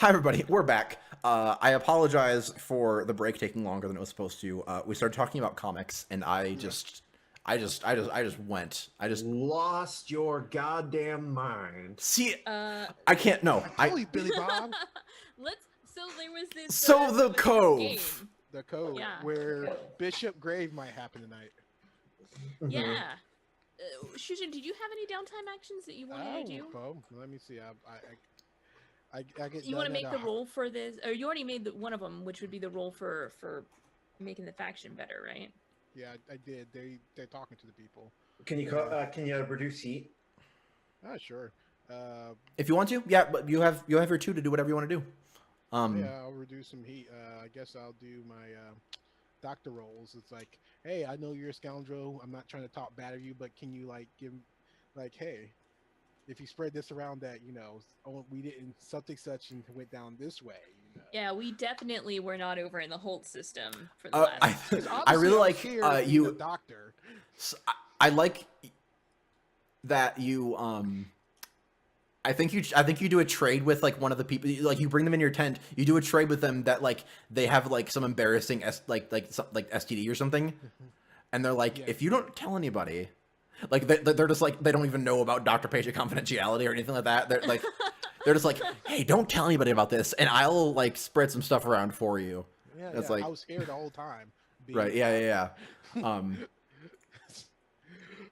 Hi everybody, we're back. I apologize for the break taking longer than it was supposed to. We started talking about comics, and I just went. I just lost your goddamn mind. see. I can't. No, Holy Billy Bob. So there was this. So the Cove. Game. The Cove, Yeah. where Bishop Grave might happen tonight. Yeah. Shujin, did you have any downtime actions that you wanted to do? Oh, let me see. I get. You want to make the roll for this, or you already made one of them, which would be the roll for making the faction better, right? Yeah, I did. They're talking to the people. Can you reduce heat? Sure. If you want to, yeah, but you have your 2 to do whatever you want to do. Yeah, I'll reduce some heat. I guess I'll do my doctor rolls. It's like, hey, I know you're a scoundrel. I'm not trying to talk bad of you, but can you give, hey, if you spread this around that, we didn't such and went down this way. Yeah, we definitely were not over in the Holt system for the last. I really like you. Doctor. I like that you. I think you do a trade with one of the people. You bring them in your tent. You do a trade with them that they have some embarrassing STD or something, and they're like, if you don't tell anybody. They're just they don't even know about Dr. Patient confidentiality or anything like that. They're just hey, don't tell anybody about this, and I'll spread some stuff around for you. Yeah, it's I was here the whole time. Right? Yeah.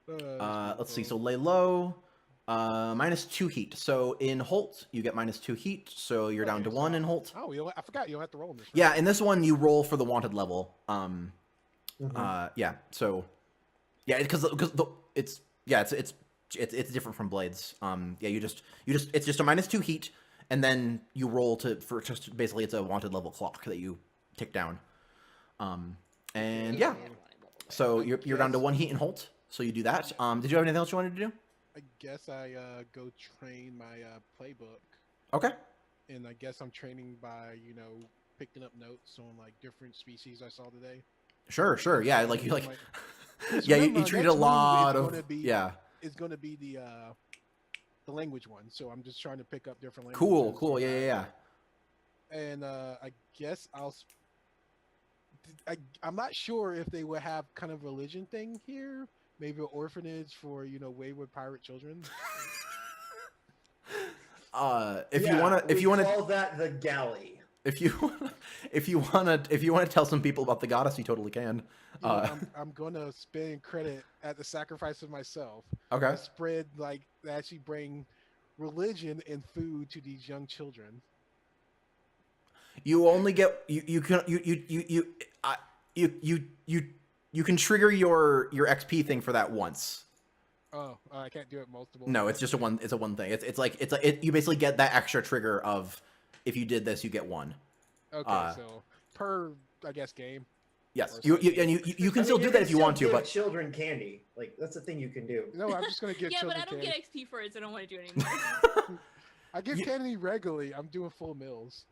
Let's see. So lay low, -2 heat. So in Holt, you get -2 heat. So you're down to 1 in Holt. Oh, I forgot you don't have to roll in this. Yeah, in this one you roll for the wanted level. Yeah. So. Yeah, because it's different from blades. Yeah, you just it's just a -2 heat, and then you roll for just basically it's a wanted level clock that you tick down. And yeah, so you're down to 1 heat in Holt. So you do that. Did you have anything else you wanted to do? I guess I go train my playbook. Okay. And I guess I'm training by picking up notes on different species I saw today. Sure. Yeah, you yeah, you treat a lot of It's going to be the language one, so I'm just trying to pick up different languages. Cool. Yeah. And I guess I'm not sure if they would have kind of religion thing here. Maybe an orphanage for wayward pirate children. If you want to call that the galley. If you want to tell some people about the goddess, you totally can. I'm gonna spend credit at the sacrifice of myself. Okay. To spread actually bring religion and food to these young children. You only get you can trigger your XP thing for that once. Oh, I can't do it multiple. No, it's just a one thing. You basically get that extra trigger of if you did this, you get 1. Okay, so per I guess game. Yes, you can still do that if you want to, but children candy that's a thing you can do. No, I'm just gonna give. Yeah, but I don't candy. get XP for it, so I don't want to do it anymore. I give candy regularly. I'm doing full meals.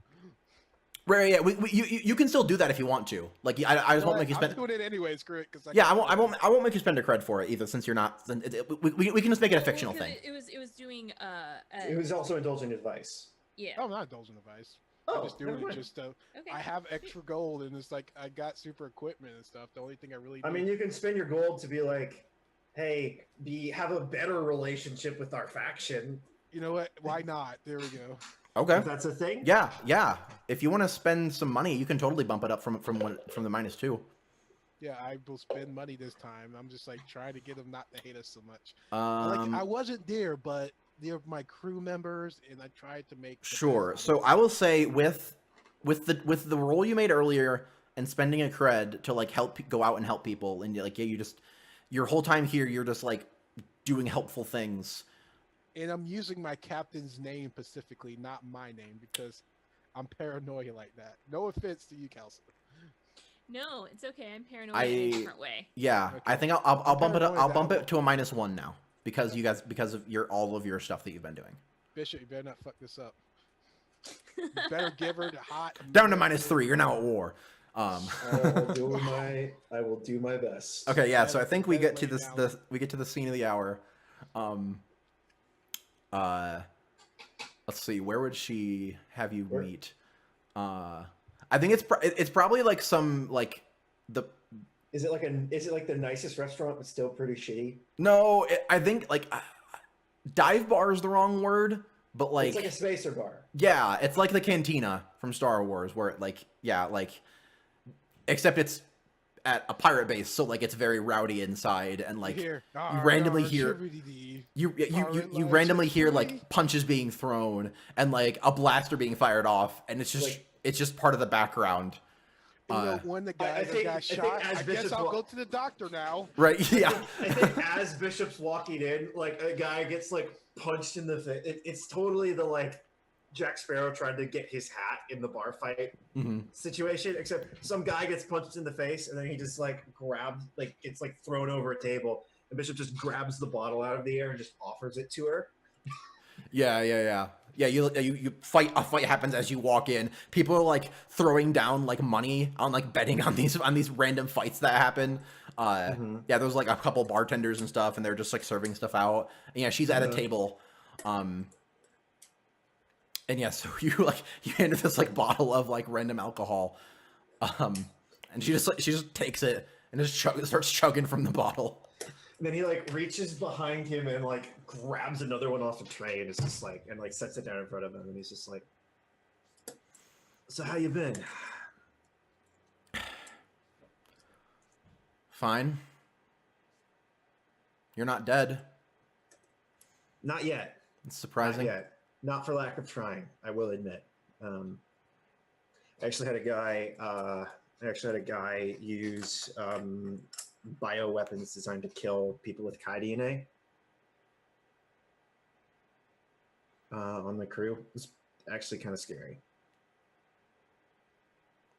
Right, yeah, you can still do that if you want to. I just won't make you spend. I'm doing it anyway. Screw it, I won't make you spend a cred for it either, since you're not. We can just make it a fictional thing. It was doing. It was also indulgent advice. Yeah. Oh, I'm not indulgent advice. Oh, I'm just doing it just Okay. I have extra gold, and it's I got super equipment and stuff. The only thing I really. I mean, you can spend your gold to be hey, have a better relationship with our faction. You know what? Why not? There we go. Okay. If that's a thing. Yeah. If you want to spend some money, you can totally bump it up from the -2. Yeah, I will spend money this time. I'm just trying to get them not to hate us so much. I wasn't there, but they're my crew members, and I tried to make. Sure. So I will say with the role you made earlier and spending a cred to help go out and help people, and your whole time here you're just doing helpful things. And I'm using my captain's name specifically, not my name, because I'm paranoid like that. No offense to you, Kelsey. No, it's okay. I'm paranoid in a different way. Yeah, okay. I think I'll bump it up. I'll bump it to a -1 now because of all of your stuff that you've been doing. Bishop, you better not fuck this up. You better give her the hot. Down to -3. You're now at war. I will do my best. Okay, yeah. So I think we get to the scene of the hour. let's see, where would she have you Where- meet? I think it's probably like some like the Is it like the nicest restaurant but still pretty shitty? no, I think like dive bar is the wrong word, but like It's like a spacer bar. yeah, it's like the cantina from Star Wars, where it like yeah, like except it's at a pirate base, so like it's very rowdy inside, and like Here, you randomly hear shibbity-dee. you Pirate randomly lights are hear free. like punches being thrown and like a blaster being fired off, and it's just Like- it's just part of the background. You know, Uh, when the I guy think- got I think shot, as I Bishop's guess I'll wa- go to the doctor now. Right? Yeah. I think as Bishop's walking in, like a guy gets like punched in the face. It's totally the like Jack Sparrow trying to get his hat in the bar fight hmm situation, except some guy gets punched in the face and then he just like grabs, like it's like thrown over a table, and Bishop just grabs the bottle out of the air and just offers it to her. Yeah, you fight. A fight happens as you walk in. People are like throwing down like money on like betting on these random fights that happen. Yeah, there's like a couple bartenders and stuff, and they're just like serving stuff out. And yeah, she's at a table. And yeah, so you hand her this like bottle of like random alcohol, and she just takes it and just starts chugging from the bottle. And then he like reaches behind him and like grabs another one off the tray and it's just like and like sets it down in front of him and he's just like, "So how you been?" Fine. You're not dead. Not yet. It's surprising. Not yet. Not for lack of trying, I will admit. I actually had a guy use bioweapons designed to kill people with Kai DNA on the crew. It was actually kind of scary.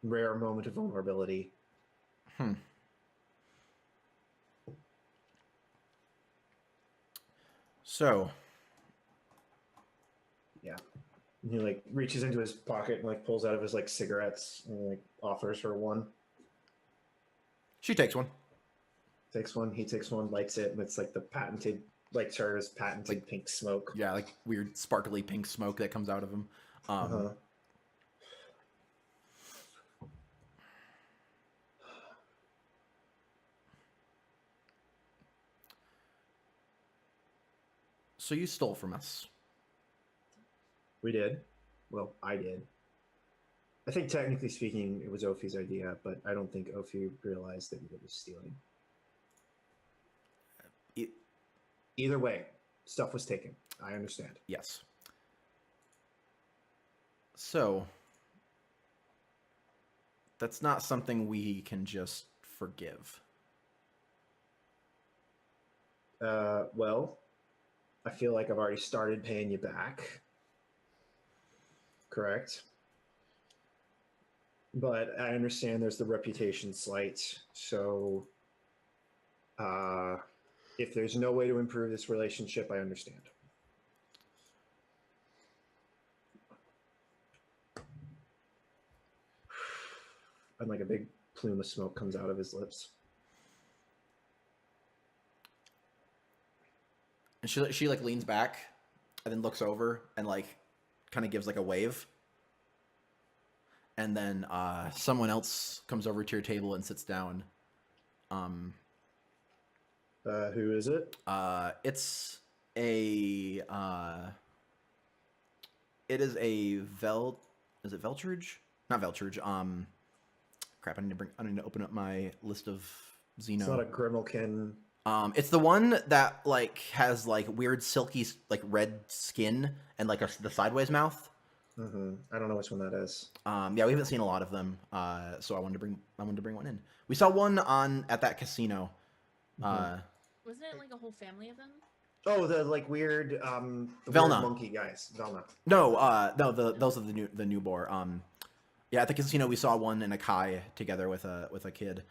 Rare moment of vulnerability. So, Yeah. And he like reaches into his pocket and like pulls out of his like cigarettes and like offers her one. she takes one. Takes one, he takes one, lights it, and it's like the patented, like Char's patented pink smoke. Yeah, like weird sparkly pink smoke that comes out of him. Uh-huh. So you stole from us. We did. Well, I did. I think technically speaking, it was Ophi's idea, but I don't think Ophi realized that it was stealing. Either way, stuff was taken. I understand. Yes. So, that's not something we can just forgive. Well, I feel like I've already started paying you back. Correct. But I understand there's the reputation slight. So, if there's no way to improve this relationship, I understand. And like a big plume of smoke comes out of his lips. And she like leans back and then looks over and like kind of gives like a wave. And then someone else comes over to your table and sits down. Who is it? It's a it is a is it Veltridge? Not Veltridge. Crap, I need to open up my list of Xeno. It's not a Grimalkin. It's the one that like has like weird silky like red skin and like the sideways mouth. Mm-hmm. I don't know which one that is. Yeah, we haven't seen a lot of them. So I wanted to bring one in. We saw one at that casino. Mhm. Wasn't it like a whole family of them? Oh, the like weird, the Velna. weird monkey guys. Velna. No, those are the new boar. Yeah, at the casino we saw one and a Kai together with a kid.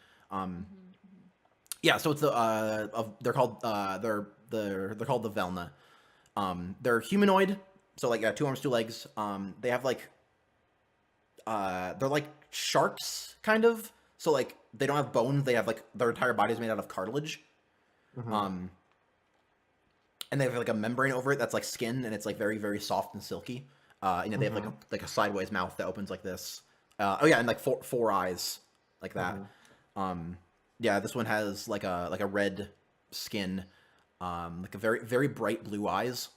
Yeah, so it's they're called they're called the Velna. They're humanoid, so like 2 arms, 2 legs. They have like they're like sharks kind of. So like they don't have bones. They have like their entire body is made out of cartilage. Mhm. and they have like a membrane over it that's like skin, and it's like very very soft and silky. They have like a sideways mouth that opens like this. Oh yeah, and like four eyes like that. Yeah, this one has like a red skin, like a very very bright blue eyes.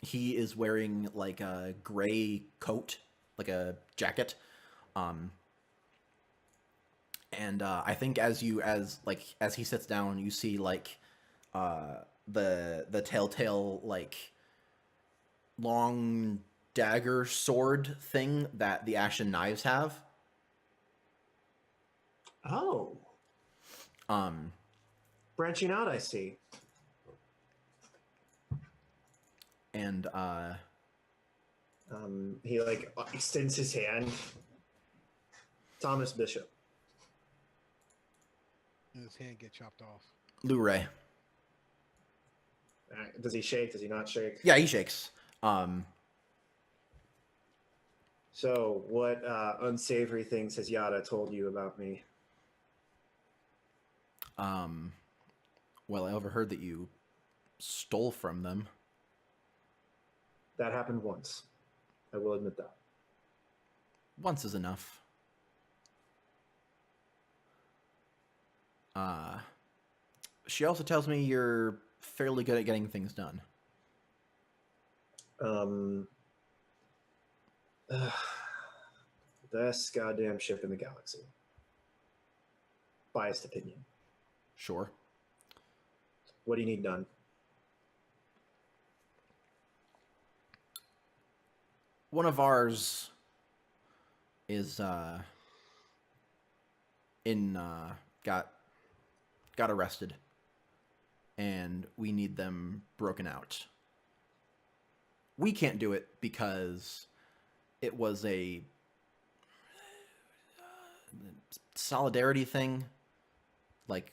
He is wearing like a gray coat, like a jacket. And I think as he sits down, you see like the telltale like long dagger sword thing that the Ashen Knives have. Oh, branching out, I see. And he like extends his hand. Thomas Bishop. And his hand get chopped off. Luray. Does he shake? Does he not shake? Yeah, he shakes. So, what unsavory things has Yada told you about me? Well, I overheard that you stole from them. That happened once. I will admit that. Once is enough. She also tells me you're fairly good at getting things done. Best goddamn ship in the galaxy. Biased opinion. Sure. What do you need done? One of ours is got arrested, and we need them broken out. We can't do it because it was a solidarity thing. Like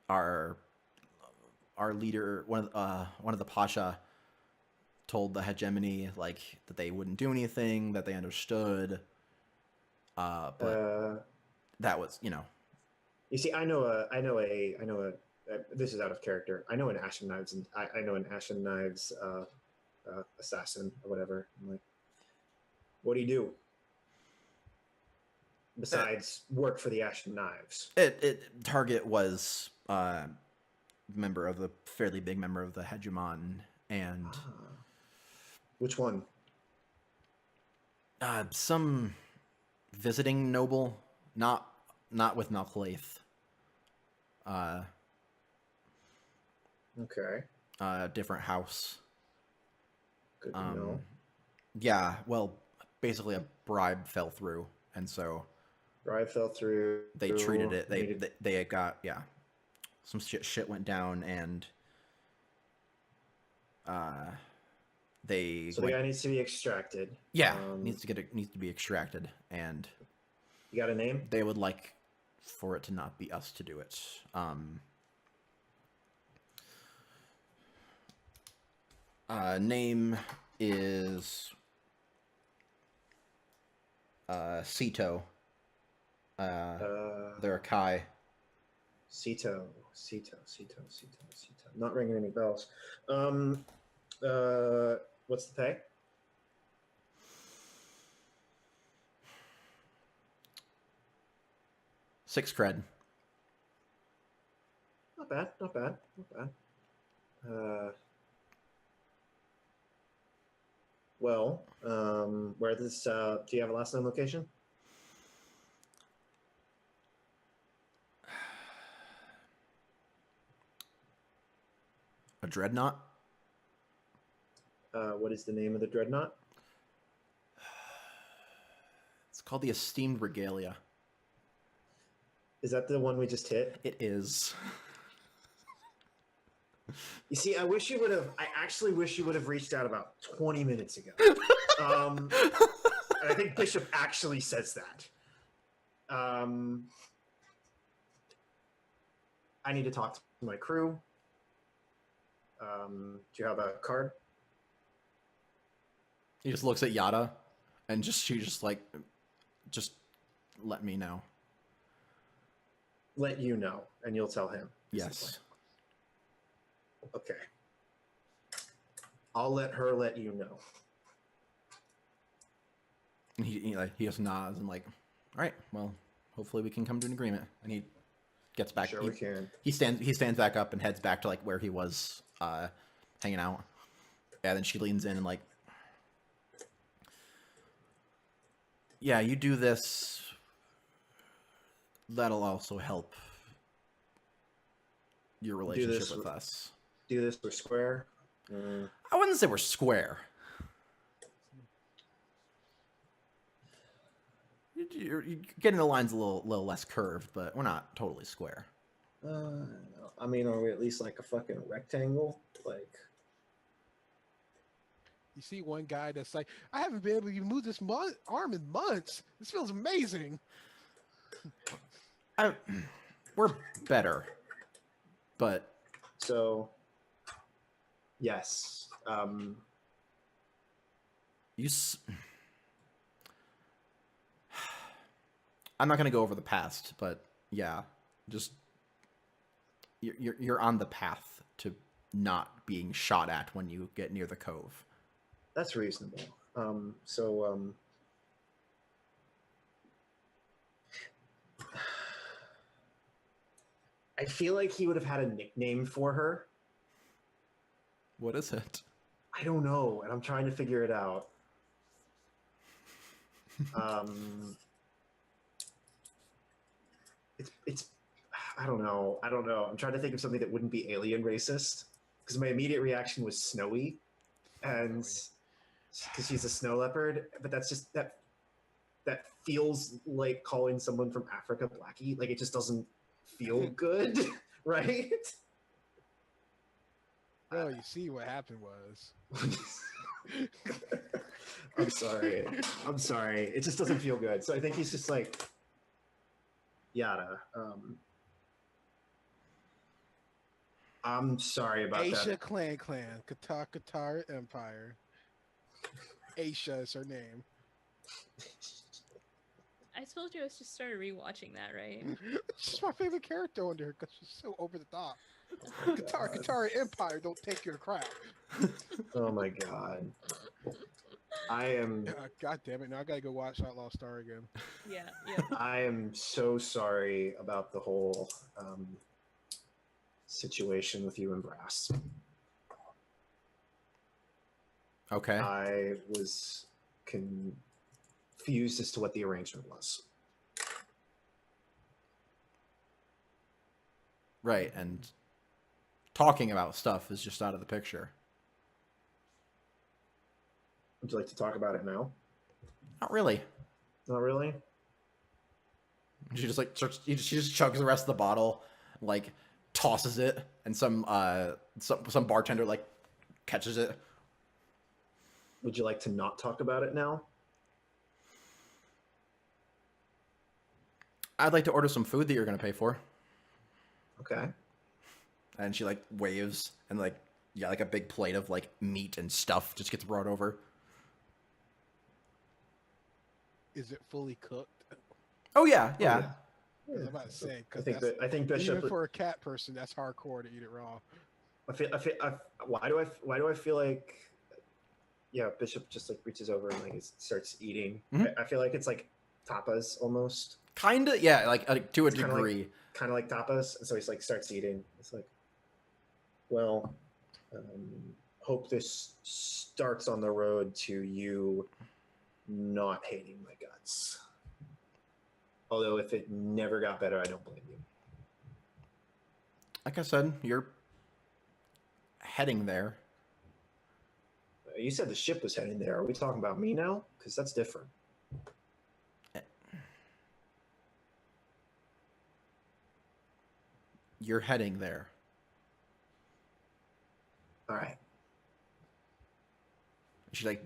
our leader, one of the Pasha, told the hegemony like that they wouldn't do anything, that they understood. But that was, You see, this is out of character. I know an Ashen Knives, and I know an Ashen Knives assassin or whatever. I'm like, what do you do besides work for the Ashen Knives? Target was fairly big member of the hegemon, and which one? Some visiting noble, not with Malclaith. Okay. Different house. Good to know. Yeah, well, basically a bribe fell through, and so Bribe fell through. they treated it. They got some shit went down, and the guy needs to be extracted. Yeah, needs to be extracted, and you got a name? They would like for it to not be us to do it. Name is Sito. They're a Kai. Sito. Not ringing any bells. What's the pay? $6 cred. Not bad. Where this? Do you have a last known location? A dreadnought. What is the name of the dreadnought? It's called the Esteemed Regalia. Is that the one we just hit? It is. You see, I actually wish you would have reached out about 20 minutes ago. And I think Bishop actually says that. I need to talk to my crew. Do you have a card? He just looks at Yada, and she just let me know. Let you know, and you'll tell him. Yes. Okay. I'll let her let you know. And he just nods and like, all right, well, hopefully we can come to an agreement. And he gets back. Sure, we can. He stands back up and heads back to like where he was hanging out. Yeah, then she leans in and like, yeah, you do this. That'll also help your relationship this with us. Do this for square. Mm. I wouldn't say we're square. You're getting the lines a little less curved, but we're not totally square. I mean, are we at least like a fucking rectangle? Like, You see one guy that's like, I haven't been able to move this arm in months. This feels amazing. We're better, but so, yes. I'm not gonna go over the past, but yeah, just you're on the path to not being shot at when you get near the cove. That's reasonable. I feel like he would have had a nickname for her. What is it? I don't know, and I'm trying to figure it out. It's I don't know. I'm trying to think of something that wouldn't be alien racist because my immediate reaction was snowy, and because she's a snow leopard, but that's just that feels like calling someone from Africa Blackie. Like it just doesn't feel good, right? Well, you see what happened was. I'm sorry. It just doesn't feel good. So I think he's just like, yada. I'm sorry about Aisha that. Clan, Qatar Empire. Aisha is her name. I told you I just started rewatching that, right? She's my favorite character under her because she's so over the top. Qatar Empire don't take your crap. Oh my god. I am. God damn it! Now I gotta go watch Outlaw Star again. Yeah, yeah. I am so sorry about the whole situation with you and Brass. Okay. I was confused as to what the arrangement was. Right, and talking about stuff is just out of the picture. Would you like to talk about it now? Not really. Not really. She just like she just chugs the rest of the bottle, like tosses it, and some bartender like catches it. Would you like to not talk about it now? I'd like to order some food that you're gonna pay for. Okay. And she like waves, and like like a big plate of like meat and stuff just gets brought over. Is it fully cooked? Oh yeah, yeah. I was about to say I because think even Bishop. for a cat person, that's hardcore to eat it raw. Why do I feel like? Yeah, Bishop just like reaches over and like starts eating. Mhm. I feel like it's like tapas almost. Kinda, yeah, like to a It's kinda degree. Kind of like tapas, and so he's like starts eating. It's like, well, hope this starts on the road to you not hating my guts. Although if it never got better, I don't blame you. Like I said, you're heading there. You said the ship was heading there. Are we talking about me now? Because that's different. You're heading there. All right. She like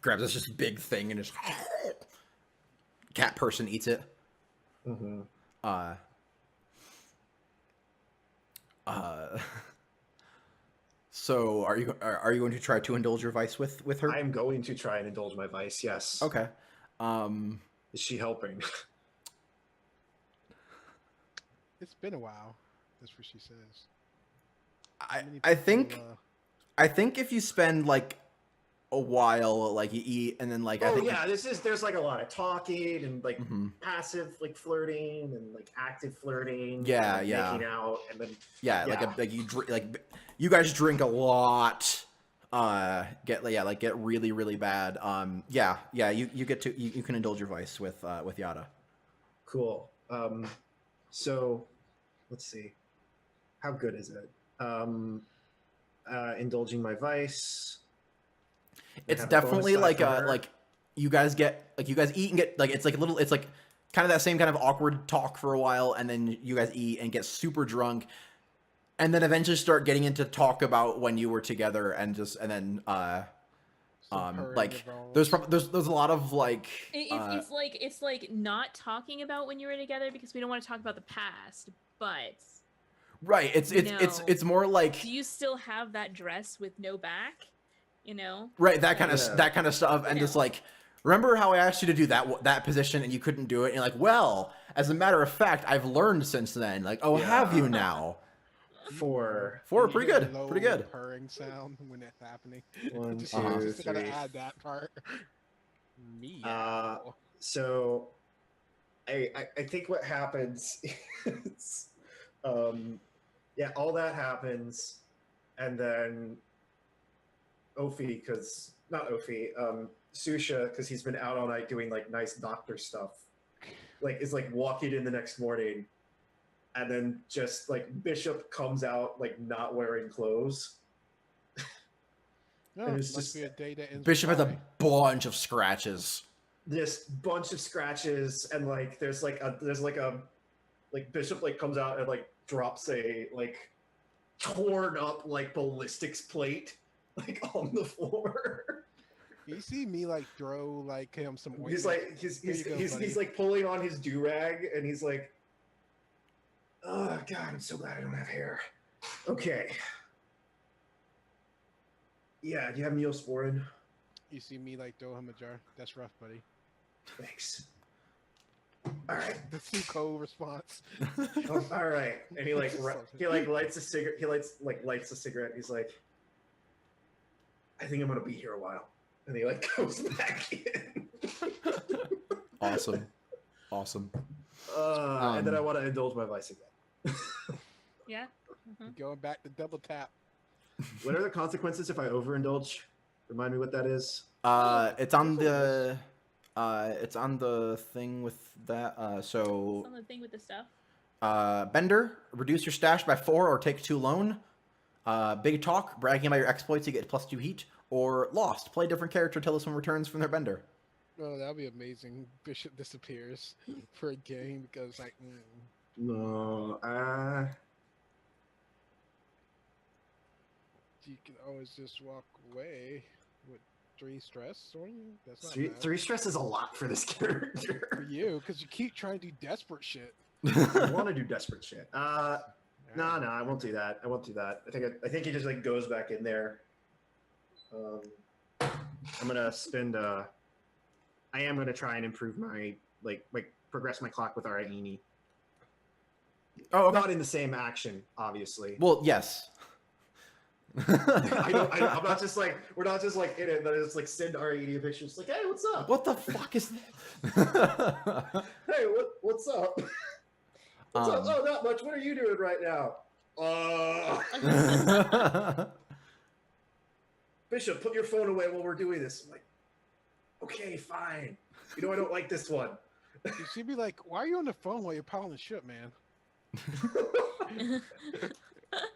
grabs this just big thing and just cat person eats it. Mm-hmm. So are you going to try to indulge your vice with her? I'm going to try and indulge my vice. Yes. Okay. Is she helping? It's been a while. That's what she says. How many I people, think if you spend like a while, like you eat and then like I Oh think yeah, there's like a lot of talking and like Mhm. passive like flirting and like active flirting. Yeah, and yeah. making out and then yeah, yeah. like you drink like you guys drink a lot. Get really really bad. You get to you can indulge your vice with Yada. Cool. So let's see. How good is it? Indulging my vice. It's have a bonus definitely die like for a her. like you guys eat and get like it's like a little it's like kind of that same kind of awkward talk for a while, and then you guys eat and get super drunk, and then eventually start getting into talk about when you were together, and then some purring like involved? there's a lot of like It's like not talking about when you were together because we don't want to talk about the past, but right it's more like do you still have that dress with no back? You know? right Like, that kind of stuff, and just like, remember how I asked you to do that position and you couldn't do it, and you're like, well, as a matter of fact, I've learned since then. Like, oh, have you now? Four. Four, You pretty hear good, the pretty low good. purring sound when that's happening. One, just, two, just gotta three. add that part. Meow. So I think what happens is yeah, all that happens, and then Susha, because he's been out all night doing like nice doctor stuff, like is like walking in the next morning, and then just like Bishop comes out like not wearing clothes. No, And it's must just be a day that ends Bishop has with a bunch of scratches. this bunch of scratches, and like there's like a Bishop like comes out and like drops a like torn up like ballistics plate like on the floor. You see me like throw like him some ointment. He's like he's like pulling on his do-rag, and he's like, oh god, I'm so glad I don't have hair. Okay. Yeah, do you have Neosporin? You see me like throw him a jar. That's rough, buddy. Thanks. All right. The Suko response. All right. And he like lights a cigarette. He lights a cigarette. He's like, I think I'm gonna be here a while. And he like goes back in. Awesome. And then I want to indulge my vice again. yeah. Going back to double tap. What are the consequences if I overindulge? Remind me what that is. It's on the thing with that. So It's on the thing with the stuff. Bender, reduce your stash by 4 or take 2 loan. Big talk, bragging about your exploits, you get +2 heat. Or Lost, play a different character until this one returns from their bender. Oh, that'd be amazing. Bishop disappears for a game because like. No. You can always just walk away with 3 stress on you. That's not Three stress is a lot for this character. for you because you keep trying to do desperate shit. I want to do desperate shit. No, I won't do that. I think he just like goes back in there. I'm gonna spend. I am gonna try and improve my like progress my clock with Araini. Oh, okay. Not in the same action, obviously. Well, yes. I'm not just like we're not just like in it, but it's like send Araini a picture. It's like, hey, what's up? What the fuck is that? Hey, what's up? What's up? Oh, not much. What are you doing right now? Bishop, put your phone away while we're doing this. I'm like, okay, fine. You know I don't like this one. You should be like, why are you on the phone while you're piling the shit, man?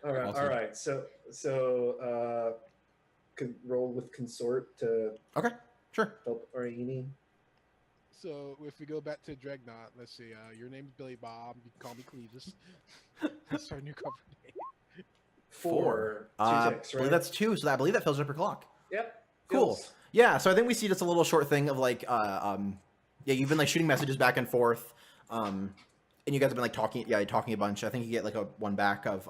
All right, Awesome. all right. So roll with consort to Okay, sure. help Araini. So if we go back to Dreadnought, let's see. Your name's Billy Bob. You can call me Clevis. That's our new cover name. 4. 2 I ticks, believe right? that's 2, so I believe that fills up your clock. Yep. Cool. Fills. Yeah, so I think we see just a little short thing of like, yeah, you've been like shooting messages back and forth, and you guys have been like talking a bunch. I think you get like a one back of,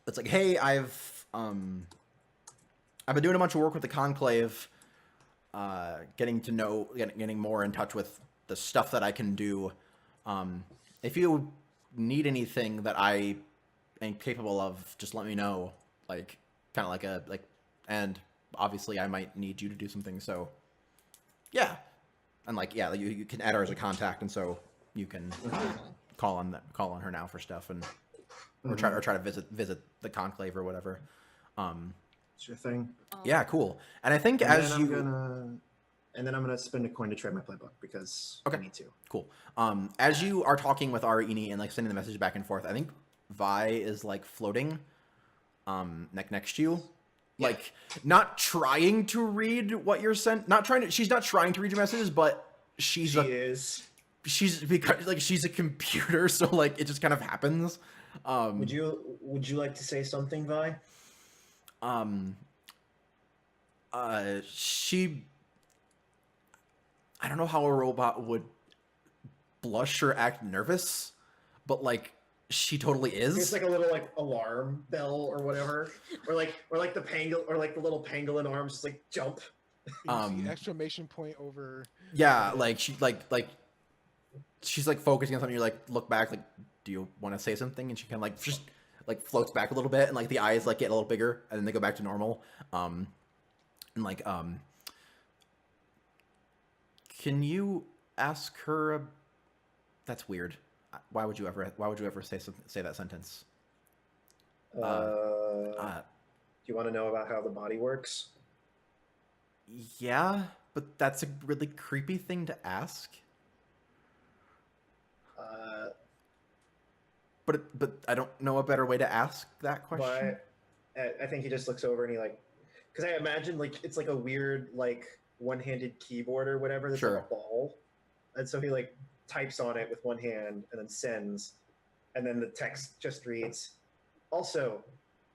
it's like, hey, I've been doing a bunch of work with the Conclave, getting more in touch with the stuff that I can do. If you need anything that I am capable of, just let me know. Like, kind of like and obviously I might need you to do something. So, yeah, and like, yeah, you can add her as a contact, and so you can call on her now for stuff, and or try to visit the conclave or whatever. Sure thing. Yeah, cool. And I think And then I'm gonna spend a coin to trade my playbook because I need to. Cool. As you are talking with Arini and like sending the message back and forth, I think Vi is like floating next to you. Yeah. Like not trying to read what you're sent, she's not trying to read your messages, but she's because like she's a computer, so like it just kind of happens. Would you like to say something, Vi? I don't know how a robot would blush or act nervous, but like she totally is. It's like a little like alarm bell or whatever, or like the pangolin or like the little pangolin arms just like jump. You see exclamation point over. Yeah, like she like she's like focusing on something. You like look back, like, do you want to say something? And she kind of like just like floats back a little bit, and like the eyes like get a little bigger, and then they go back to normal. And like can you ask her? That's weird. Why would you ever say that sentence? Do you want to know about how the body works? Yeah, but that's a really creepy thing to ask. But I don't know a better way to ask that question. But I think he just looks over and he like, because I imagine like it's like a weird like one-handed keyboard or whatever that's like a ball, and so he like types on it with one hand and then sends, and then the text just reads, also,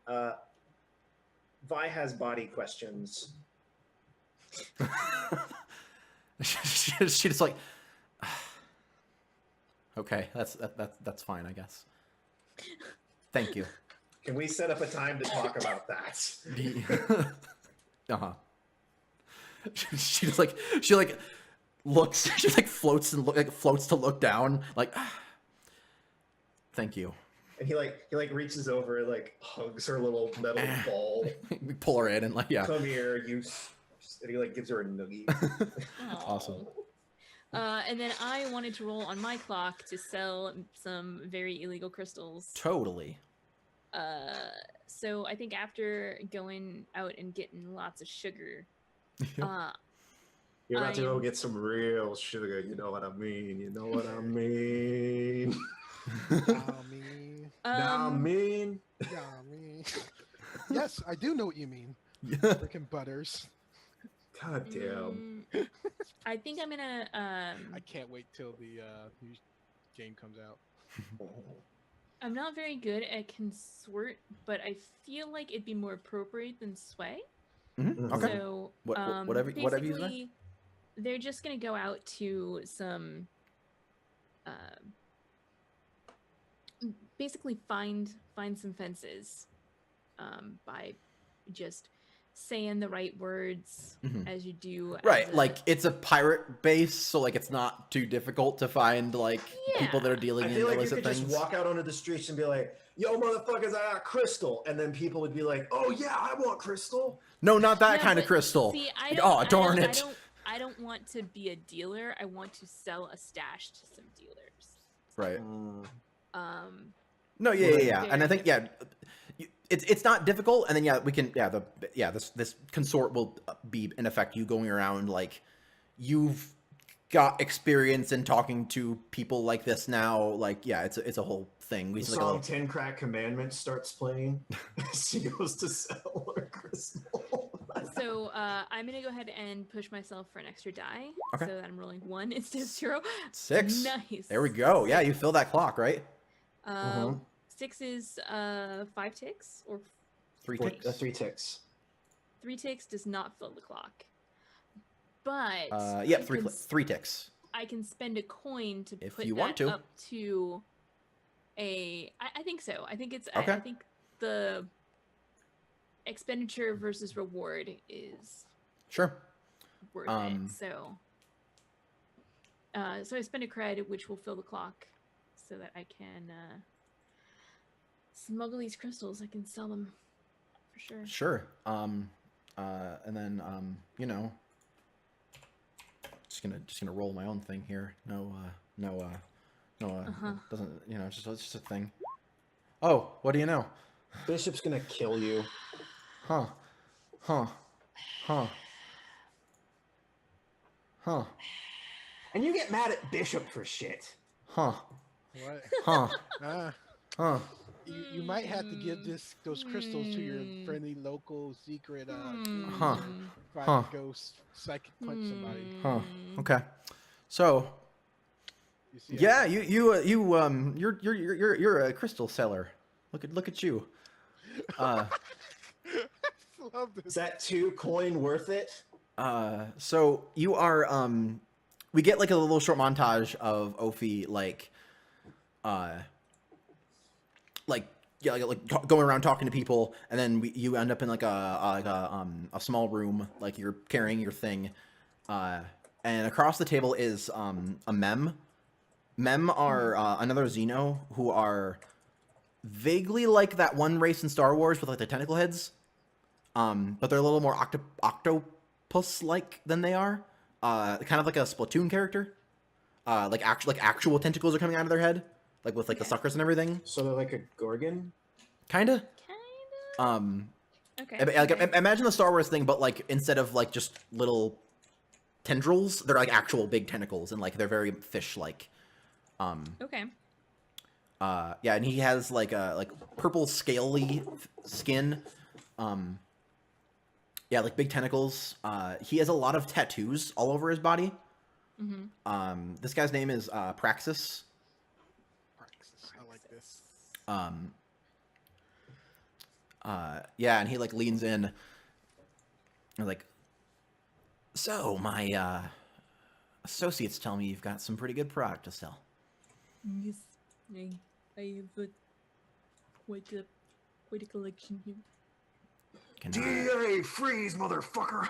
Vi has body questions. she just like, okay, that's fine, I guess. Thank you. Can we set up a time to talk about that? Uh-huh. She just like looks. She like floats to look down. Like, thank you. And he reaches over and like hugs her little metal ball. We pull her in and like, yeah. Come here, you. And he like gives her a noogie. Awesome. And then I wanted to roll on my clock to sell some very illegal crystals. Totally. So I think after going out and getting lots of sugar, you're about to go get some real sugar. You know what I mean? You know what I mean? I mean. Yes, I do know what you mean. Freaking butters. God damn. I think I'm gonna. I can't wait till the new game comes out. I'm not very good at consort, but I feel like it'd be more appropriate than sway. Mm-hmm. Okay. So whatever you say. They're just gonna go out to some, basically find some fences, by just saying the right words as you do. Right, like it's a pirate base, so like it's not too difficult to find like people that are dealing in illicit things. I feel like you could just walk out onto the streets and be like, "Yo, motherfuckers, I got crystal," and then people would be like, "Oh yeah, I want crystal." No, not that kind of crystal. See, darn it! I don't want to be a dealer. I want to sell a stash to some dealers. Right. No, yeah, and I think it's not difficult, and then we can this consort will be in effect you going around like you've got experience in talking to people like this now, like it's a whole thing. The song 10 Crack Commandments starts playing. She goes to sell her crystal. So I'm gonna go ahead and push myself for an extra die. Okay. So that I'm rolling 1 instead of 0. 6. Nice. There we go. Yeah, you fill that clock, right? 6 is 5 ticks or 3 ticks. 3 ticks. 3 ticks does not fill the clock. But 3 ticks. I can spend a coin to if put you that want to. up to a. I think so. I think it's. Okay. I think the expenditure versus reward is sure worth it. So I spend a cred, which will fill the clock. so that I can smuggle these crystals. I can sell them for sure. Sure. And then you know, just gonna roll my own thing here. No, doesn't, you know, it's just a thing. Oh, what do you know? Bishop's gonna kill you. Huh. And you get mad at Bishop for shit. What? Huh. Ah, Huh. you might have to give those crystals to your friendly local secret Huh. fight Huh. ghost psychic punch somebody. Huh. Okay. So, You see, yeah, you're a crystal seller. Look at you. I love Is this. that 2 coin worth it? So you are we get like a little short montage of Ophi going around talking to people, and then you end up in like a small room, like you're carrying your thing, and across the table is a mem. Mem are another Xeno who are vaguely like that one race in Star Wars with like the tentacle heads, but they're a little more octopus-like than they are. Kind of like a Splatoon character. Like actual tentacles are coming out of their head, like with like the suckers and everything. So they're like a Gorgon? Kinda. Okay. Imagine the Star Wars thing, but like instead of like just little tendrils, they're like actual big tentacles, and like they're very fish-like. Okay. Yeah, and he has like a purple scaly skin. Yeah, like big tentacles. He has a lot of tattoos all over his body. This guy's name is Praxis. Praxis. I like this. Yeah, and he like leans in and like, so my associates tell me you've got some pretty good product to sell. Yes, I have quite a collection here. DA, freeze, motherfucker!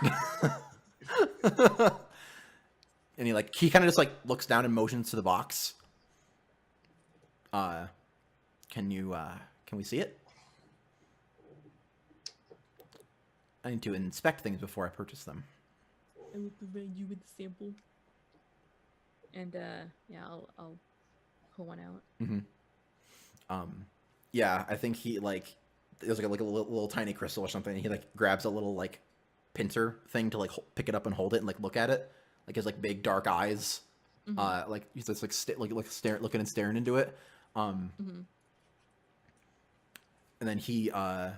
And he kind of just like looks down and motions to the box. Can we see it? I need to inspect things before I purchase them. I will provide you with a sample. And yeah, I'll pull one out. Yeah, I think he there's like a little tiny crystal or something. And he like grabs a little like pincer thing to like pick it up and hold it and like look at it. Like his like big dark eyes, like he's just like looking and staring into it. And then he I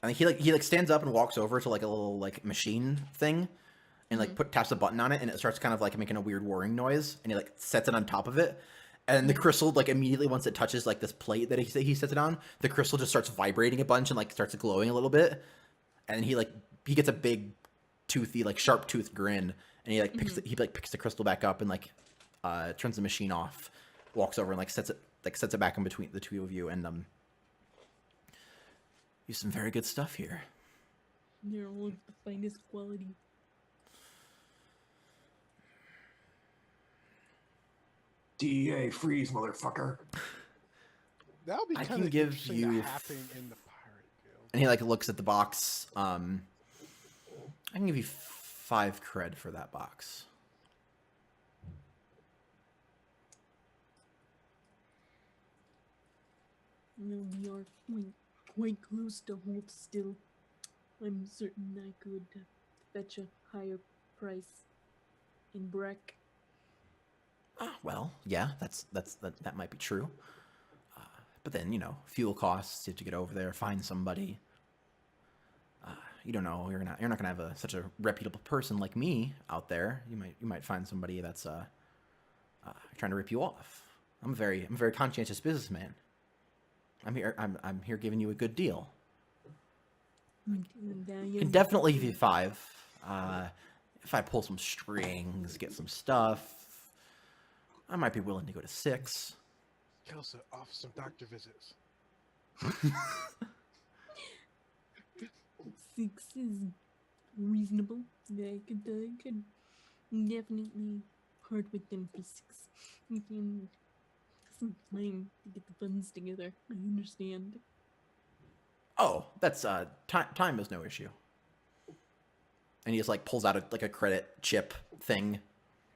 think he stands up and walks over to like a little like machine thing, and like taps a button on it, and it starts kind of like making a weird whirring noise, and he like sets it on top of it, and the crystal like immediately once it touches like this plate that he sets it on, the crystal just starts vibrating a bunch and like starts glowing a little bit, and he gets a big toothy like sharp toothed grin, and he like picks the crystal back up and like turns the machine off, walks over and like sets it back in between the two of you, and you have some very good stuff here. They're all of the finest quality. DA, freeze, motherfucker! That would be I kind can of give interesting you to happen in the pirate guild. And he like looks at the box. I can give you 5 cred for that box. No, we are quite close to hold still. I'm certain I could fetch a higher price in Breck. Well, yeah, that might be true. But then, you know, fuel costs, you have to get over there, find somebody. You don't know, you're not gonna have such a reputable person like me out there. You might find somebody that's trying to rip you off. I'm a very conscientious businessman. I'm here giving you a good deal. Can definitely give you 5. If I pull some strings, get some stuff, I might be willing to go to 6. Kelsa, off some doctor visits. 6 is reasonable. I could definitely part with them for 6. We can some time to get the funds together. I understand. Oh, that's time is no issue. And he just like pulls out a credit chip thing,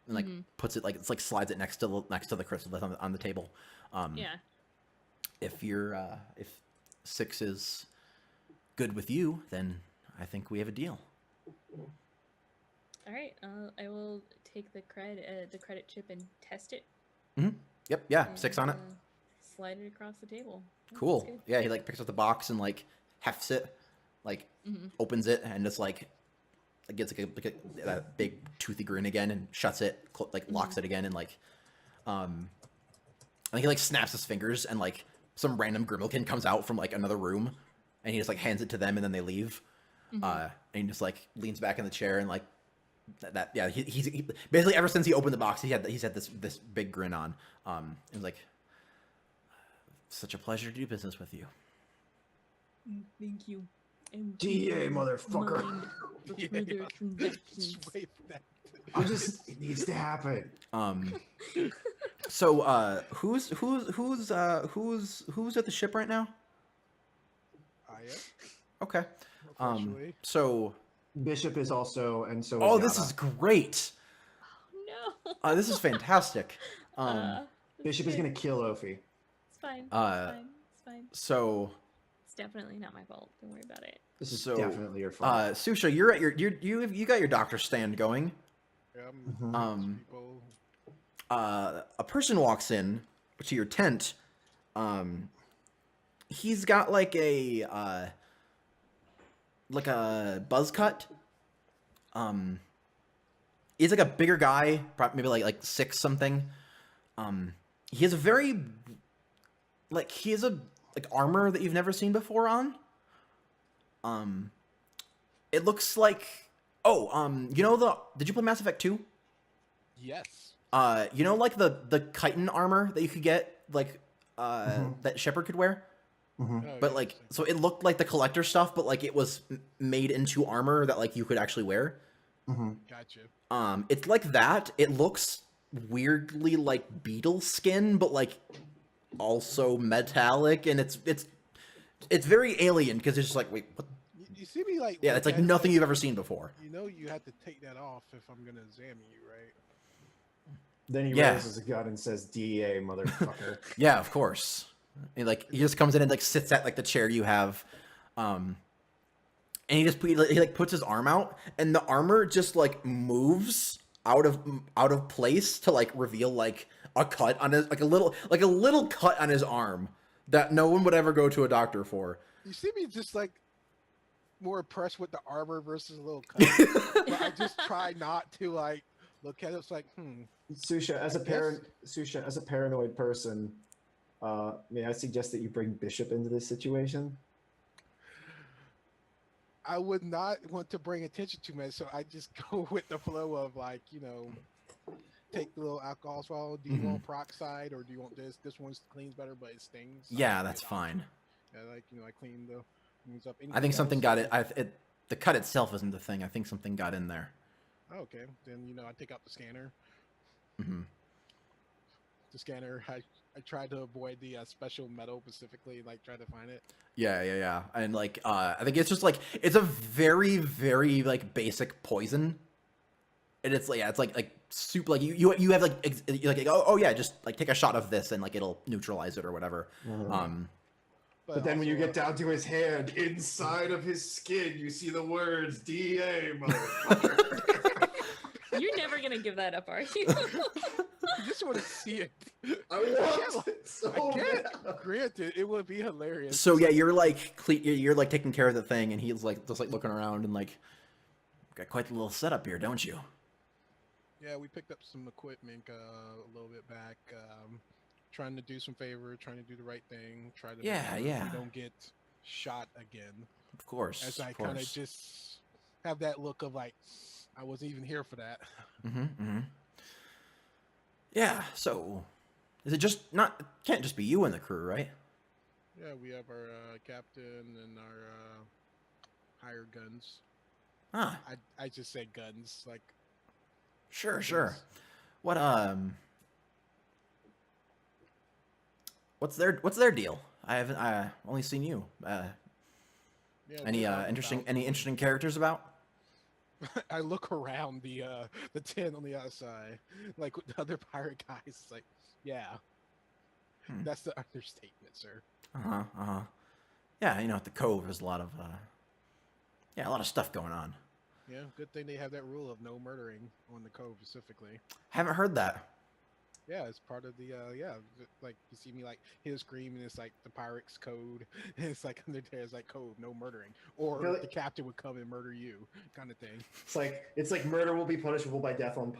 and like puts it it's like slides it next to the crystal that's on the table. Yeah. If if 6 is good with you, then I think we have a deal. All right. I will take the credit chip and test it. Yep. Yeah. And, 6 on it. Slide it across the table. Yeah, Cool. that's good. Yeah. He like picks up the box and like hefts it, like opens it, and just like gets like a big toothy grin again, and shuts it, like locks it again, and like I think he like snaps his fingers, and like some random Grimalkin comes out from like another room, and he just like hands it to them, and then they leave. And he just like leans back in the chair, and like yeah, he basically ever since he opened the box, he's had this big grin on. And like, such a pleasure to do business with you. Thank you. And DA, motherfucker. mind for further transactions. Just wait for that. It needs to happen. So who's at the ship right now? I am. Okay. Officially. So Bishop is also, and so. oh, is this Yada. is great. No. This is fantastic. Bishop is gonna kill Ophi. It's fine. It's fine. So It's definitely not my fault. Don't worry about it. This is So, definitely your fault. Susha, you're at you got your doctor stand going. Yeah, people. A person walks in to your tent. He's got like a buzz cut. He's like a bigger guy, maybe like 6 something. He has a very he has a armor that you've never seen before on. It looks like you know did you play Mass Effect 2? Yes. You know like the chitin armor that you could get that Shepard could wear? Oh, But yeah, like it's so it looked like the collector stuff, but like it was made into armor that like you could actually wear. Gotcha. It's like that. It looks weirdly like beetle skin, but like also metallic, and it's very alien because it's just like wait, what? You see me like? Yeah, it's like nothing you've ever seen before. You know, you have to take that off if I'm gonna examine you, right? Then he yeah. raises a gun and says, "DA, motherfucker." Yeah, of course. And like he just comes in and like sits at like the chair you have, and he like puts his arm out, and the armor just like moves out of place to like reveal like a cut on his like a little cut on his arm that no one would ever go to a doctor for. You see me just like more impressed with the armor versus a little cut. But I just try not to like look at it. It's like, Susha, as a paranoid person, may I suggest that you bring Bishop into this situation? I would not want to bring attention to me, so I just go with the flow of like, take the little alcohol swallow. Do you want peroxide or do you want this? This one cleans better, but it stings. Yeah, that's fine. Yeah, like I clean the things up. I think something got it. The cut itself isn't the thing. I think something got in there. Oh, okay, then I take out the scanner. Mm-hmm. The scanner. I tried to avoid the special metal specifically, like try to find it. Yeah. And like, I think it's just like it's a very, very like basic poison, and it's like super like you have like oh yeah, just like take a shot of this and like it'll neutralize it or whatever. But then when you get down to his hand, inside of his skin, you see the words "DA, motherfucker." You're never gonna give that up, are you? I just want to see it. I want it so I can't. bad. Granted, it would be hilarious. So yeah, you're like you're like taking care of the thing, and he's like just like looking around and like got quite the little setup here, don't you? Yeah, we picked up some equipment a little bit back. Trying to do some favor, trying to do the right thing. Try to make sure we don't get shot again. Of course. As I kind of just have that look of like I wasn't even here for that. Yeah. So is it just can't just be you and the crew, right? Yeah, we have our captain and our hired guns. Ah, I just say guns, like sure. What What's their deal? I only seen you. Yeah, Any they're out and interesting about. any interesting characters about? I look around the tent on the outside, like with the other pirate guys. It's like, yeah, Hmm. that's the understatement, sir. Uh-huh. Uh-huh. Yeah, at the Cove there's a lot of a lot of stuff going on. Yeah, good thing they have that rule of no murdering on the cove specifically. Haven't heard that. Yeah, it's part of the like you see me like he'll scream and it's like the pirate's code. And it's like under there it's like code, no murdering, or Really? the captain would come and murder you, kind of thing, It's like murder will be punishable by death on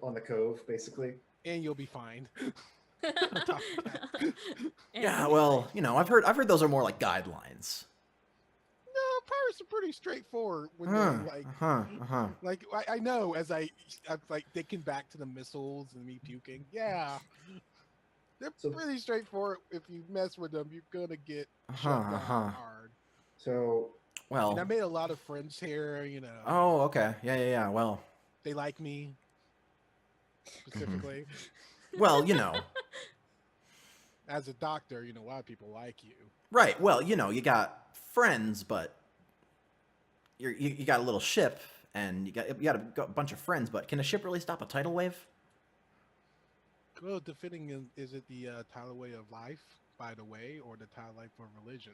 on the cove, basically. and you'll be fined. On top of that. Yeah, well, I've heard those are more like guidelines. No, pirates are pretty straightforward when Huh. they're like, Uh-huh. like I know as I'm like thinking back to the missiles and me puking. Yeah, they're So- pretty straightforward. If you mess with them, you're gonna get Uh-huh, shut down uh-huh. hard. So And I Well. made a lot of friends here. Oh, okay. Yeah. Well. They like me specifically. Well, As a doctor, a lot of people like you. right. Well, you got friends, but you got a little ship, and you got a bunch of friends. But can a ship really stop a tidal wave? Well, is it the tidal way of life, by the way, or the tidal life of religion?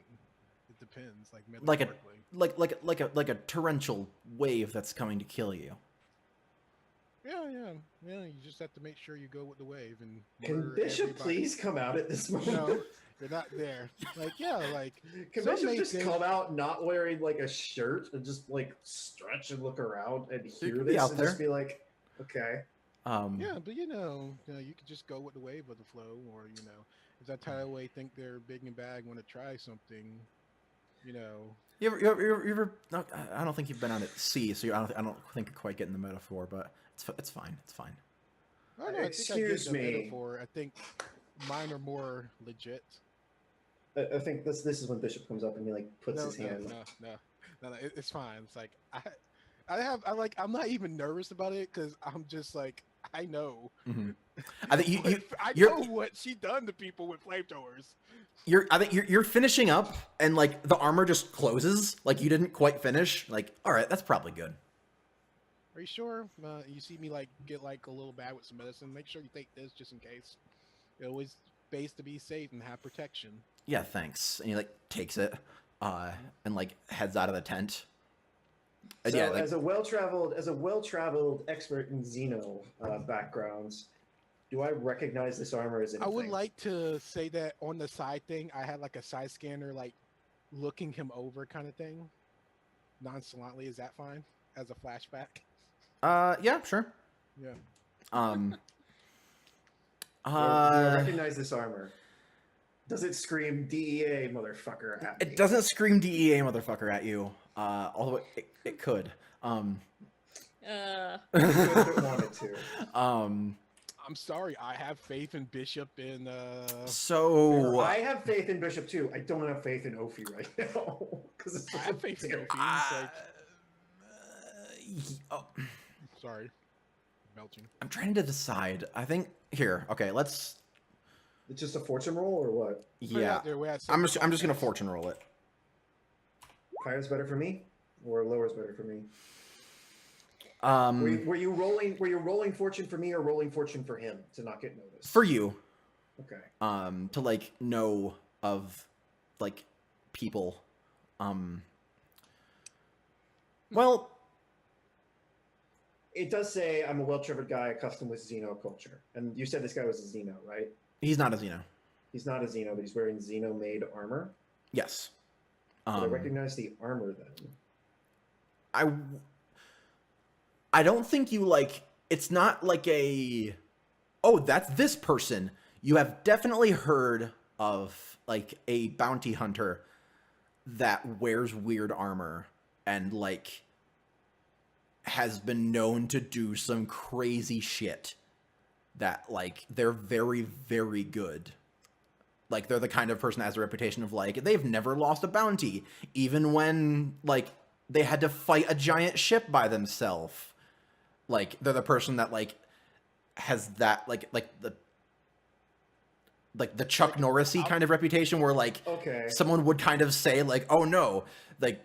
It depends, like Like a metaphorically. like a torrential wave that's coming to kill you. Yeah. You just have to make sure you go with the wave and. can murder Bishop everybody. please come out at this moment? No, you're not there. Like Can some Bishop may just think- come out not wearing like a shirt and just like stretch and look around and hear could be this out and there. just be like, okay. Yeah, but you could just go with the wave of the flow, or if that tidal wave think they're big and bad, want to try something, You ever no, I don't think you've been out at sea, so I don't think you're quite getting the metaphor, but it's fine. It's fine. I don't know, I think I get Excuse the me. metaphor. I think mine are more legit. I think this is when Bishop comes up and he like puts his hand. No, it's fine. It's like I'm not even nervous about it because I'm just like I know. I think I you're- know what she done to people with flamethrowers. I think you're finishing up, and like the armor just closes, like you didn't quite finish. Like, all right, that's probably good. Are you sure? You see me like get like a little bad with some medicine. Make sure you take this just in case. It always pays to be safe and have protection. Yeah, thanks. And he like takes it, and like heads out of the tent. And So yeah, like, as a well traveled expert in Xeno backgrounds, do I recognize this armor as anything? I would like to say that on the side thing, I had like a side scanner, like looking him over kind of thing, nonchalantly. Is that fine as a flashback? yeah, sure. Yeah. Do I recognize this armor? Does it scream DEA motherfucker at me? It doesn't scream DEA motherfucker at you, although it could. If it wanted to. I'm sorry. I have faith in Bishop and So I have faith in Bishop too. I don't have faith in Ophi right now because it's I have faith in terrible. Ophi. It's like, oh, sorry, belching. I'm trying to decide. I think here. Okay, let's. It's just a fortune roll or what? Put it Yeah, out there, we're at I'm just 7 gonna podcasts. fortune roll it. Higher's better for me, or lower's better for me? Um, Were you rolling fortune for me or rolling fortune for him to not get noticed? for you, Okay. to like know of like people. Well, It does say I'm a well-traveled guy accustomed with Xeno culture, and you said this guy was a Xeno, right? he's not a Xeno. He's not a Xeno, but he's wearing Xeno-made armor. Yes. Did I recognize the armor then? I don't think you like. It's not like a. Oh, that's this person. You have definitely heard of like a bounty hunter that wears weird armor and like has been known to do some crazy shit that like they're very, very good. Like they're the kind of person that has a reputation of like they've never lost a bounty, even when like they had to fight a giant ship by themselves. Like they're the person that like has that like the like the Chuck Norris-y kind of reputation, where like Okay. someone would kind of say like, "Oh no, like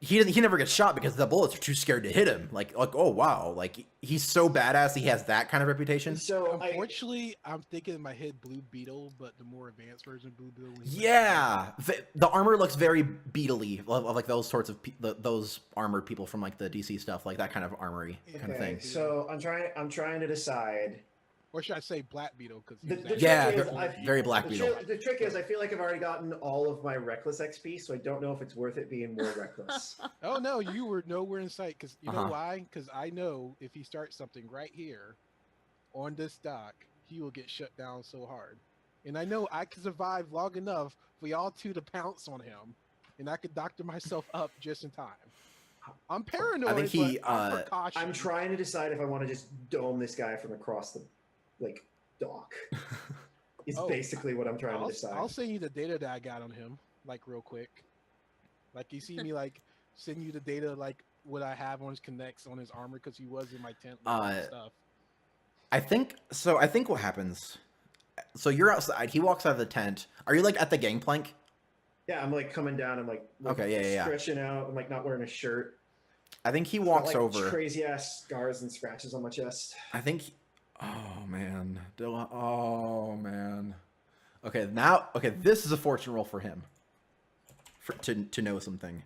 he never gets shot because the bullets are too scared to hit him." Like oh wow, like he's so badass. He has that kind of reputation. So Unfortunately, I'm thinking in my head Blue Beetle, but the more advanced version of Blue Beetle. when he was- Yeah, the armor looks very Beetle-y, of like those sorts of those armored people from like the DC stuff, like that kind of armory kind of thing. So I'm trying to decide. Or should I say Black Beetle? Because Yeah, trick is, very Black Beetle. The trick is, I feel like I've already gotten all of my reckless XP, so I don't know if it's worth it being more reckless. Oh no, you were nowhere in sight. Because you Uh-huh. know why? Because I know if he starts something right here, on this dock, he will get shut down so hard. And I know I can survive long enough for y'all two to pounce on him, and I could doctor myself up just in time. I'm paranoid. I think he, but I'm precaution. I'm trying to decide if I want to just dome this guy from across the, like, dock. Is basically what I'm trying to decide. I'll send you the data that I got on him, like real quick. Like you see me like send you the data like what I have on his connects on his armor because he was in my tent and stuff. I think so. I think what happens. So you're outside. He walks out of the tent. Are you like at the gangplank? Yeah, I'm like coming down. I'm like Okay, yeah. stretching out. I'm like not wearing a shirt. I think he walks Got, like, over. Crazy ass scars and scratches on my chest. I think. Oh man. Oh man. Okay, now. Okay, this is a fortune roll for him. To know something.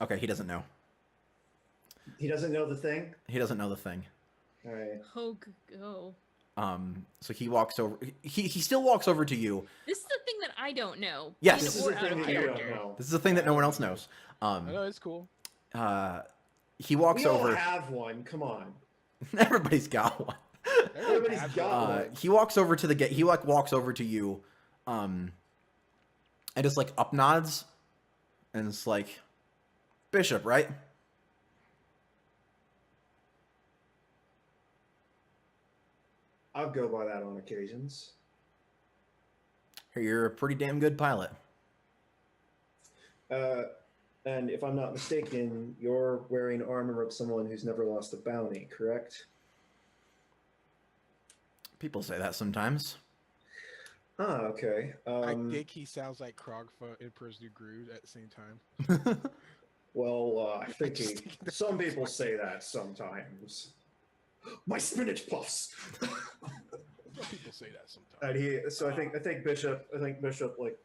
Okay, he doesn't know. He doesn't know the thing. He doesn't know the thing. All right. Oh, go. So he walks over. He still walks over to you. This is the thing that I don't know. Yes. in This is or the out thing of that you don't character. know. This is the thing that no one else knows. I know it's cool. He walks We all over. have one. Come on. Everybody's got one. Everybody's got one. He walks over to the gate. He like walks over to you, and just like up nods, and it's like, Bishop, right? I'll go by that on occasions. You're a pretty damn good pilot. And if I'm not mistaken, you're wearing armor of someone who's never lost a bounty, correct? People say that sometimes. Ah, okay. I think he sounds like Krog for Emperor's New Groove at the same time. Well, I think some people say that sometimes. My spinach puffs. Some people say that sometimes. And I think Bishop like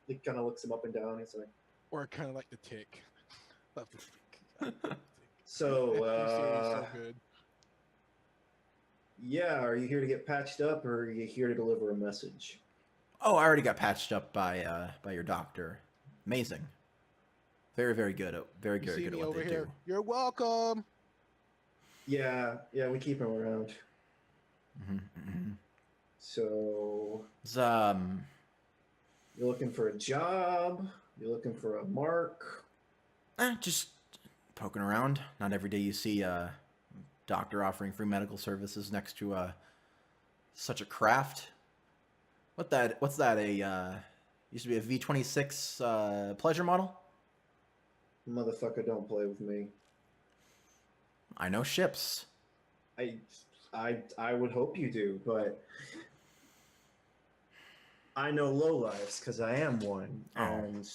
he kind of looks him up and down. He's like, Or kind of like the tick. Love the tick. so You say it's so good. yeah, are you here to get patched up, or are you here to deliver a message? Oh, I already got patched up by your doctor. Amazing. Very, very good. Very You good. see Good at me what over they here. do. You're welcome. Yeah, we keep him around. So It's, you're looking for a job? You're looking for a mark? just poking around. Not every day you see a doctor offering free medical services next to such a craft. What's that? Used to be a V26 pleasure model. Motherfucker, don't play with me. I know ships. I would hope you do, but I know lowlifes because I am one, Oh. and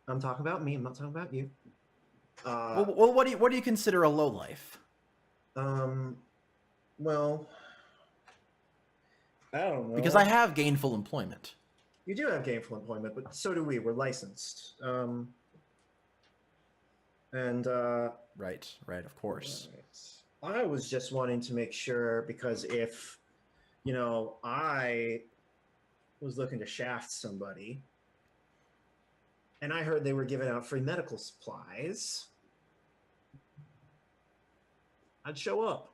I'm talking about me. I'm not talking about you. Well, what do you consider a low life? Well, I don't know. Because I have gainful employment. You do have gainful employment, but so do we. We're licensed. Right, of course. Right. I was just wanting to make sure because if, I was looking to shaft somebody and I heard they were giving out free medical supplies, I'd show up.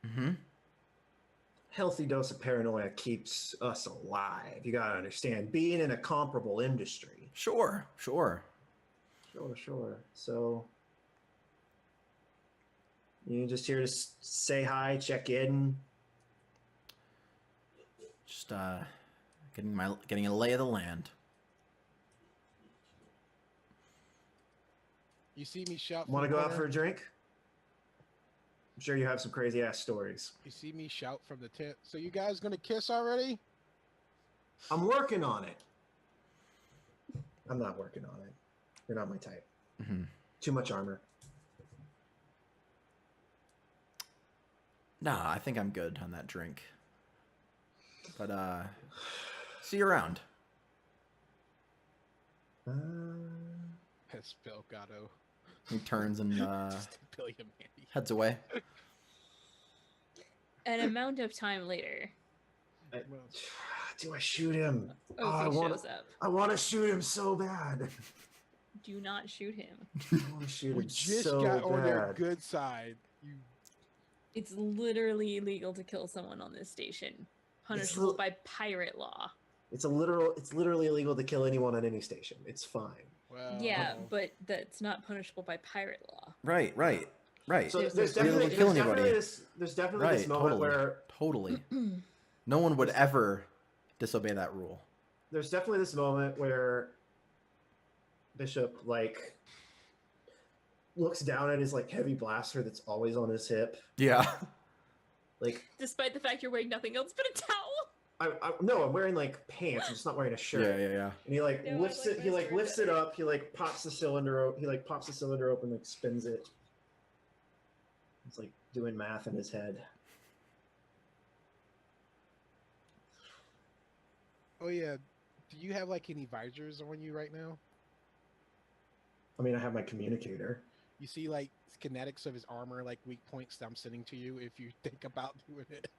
Mm-hmm. Healthy dose of paranoia keeps us alive. You gotta understand, being in a comparable industry. Sure. Sure. So, you just here to say hi, check in. Just getting a lay of the land. You see me shout. Want to go out for a drink? I'm sure you have some crazy ass stories. You see me shout from the tent. So you guys gonna kiss already? I'm working on it. I'm not working on it. You're not my type. Mhm. Too much armor. Nah, I think I'm good on that drink. But see you around. Spell Gato. He turns and Just a billion Mandy. heads away. An amount of time later, Do I shoot him? Ophi shows up. I want to shoot him so bad. Do not shoot him. I want to shoot We him just so got on their bad. good side. You It's literally illegal to kill someone on this station, punishable by pirate law. It's literally illegal to kill anyone on any station. It's fine. well, Yeah, but that's not punishable by pirate law. Right. So There's there's no definitely, illegal to kill anybody. there's definitely Right, this moment totally. where Totally. No one would ever disobey that rule. there's definitely this moment where Bishop like looks down at his like heavy blaster that's always on his hip. Yeah. Like Despite the fact you're wearing nothing else but a towel. no, I'm wearing like pants. I'm just not wearing a shirt. Yeah. And he like No, I lifts like it. He my like shirt lifts it better. up. He like pops the cylinder. He like pops the cylinder open, like spins it. It's like doing math in his head. oh yeah. Do you have like any visors on you right now? I mean, I have my communicator. You see like kinetics of his armor, like weak points that I'm sending to you if you think about doing it.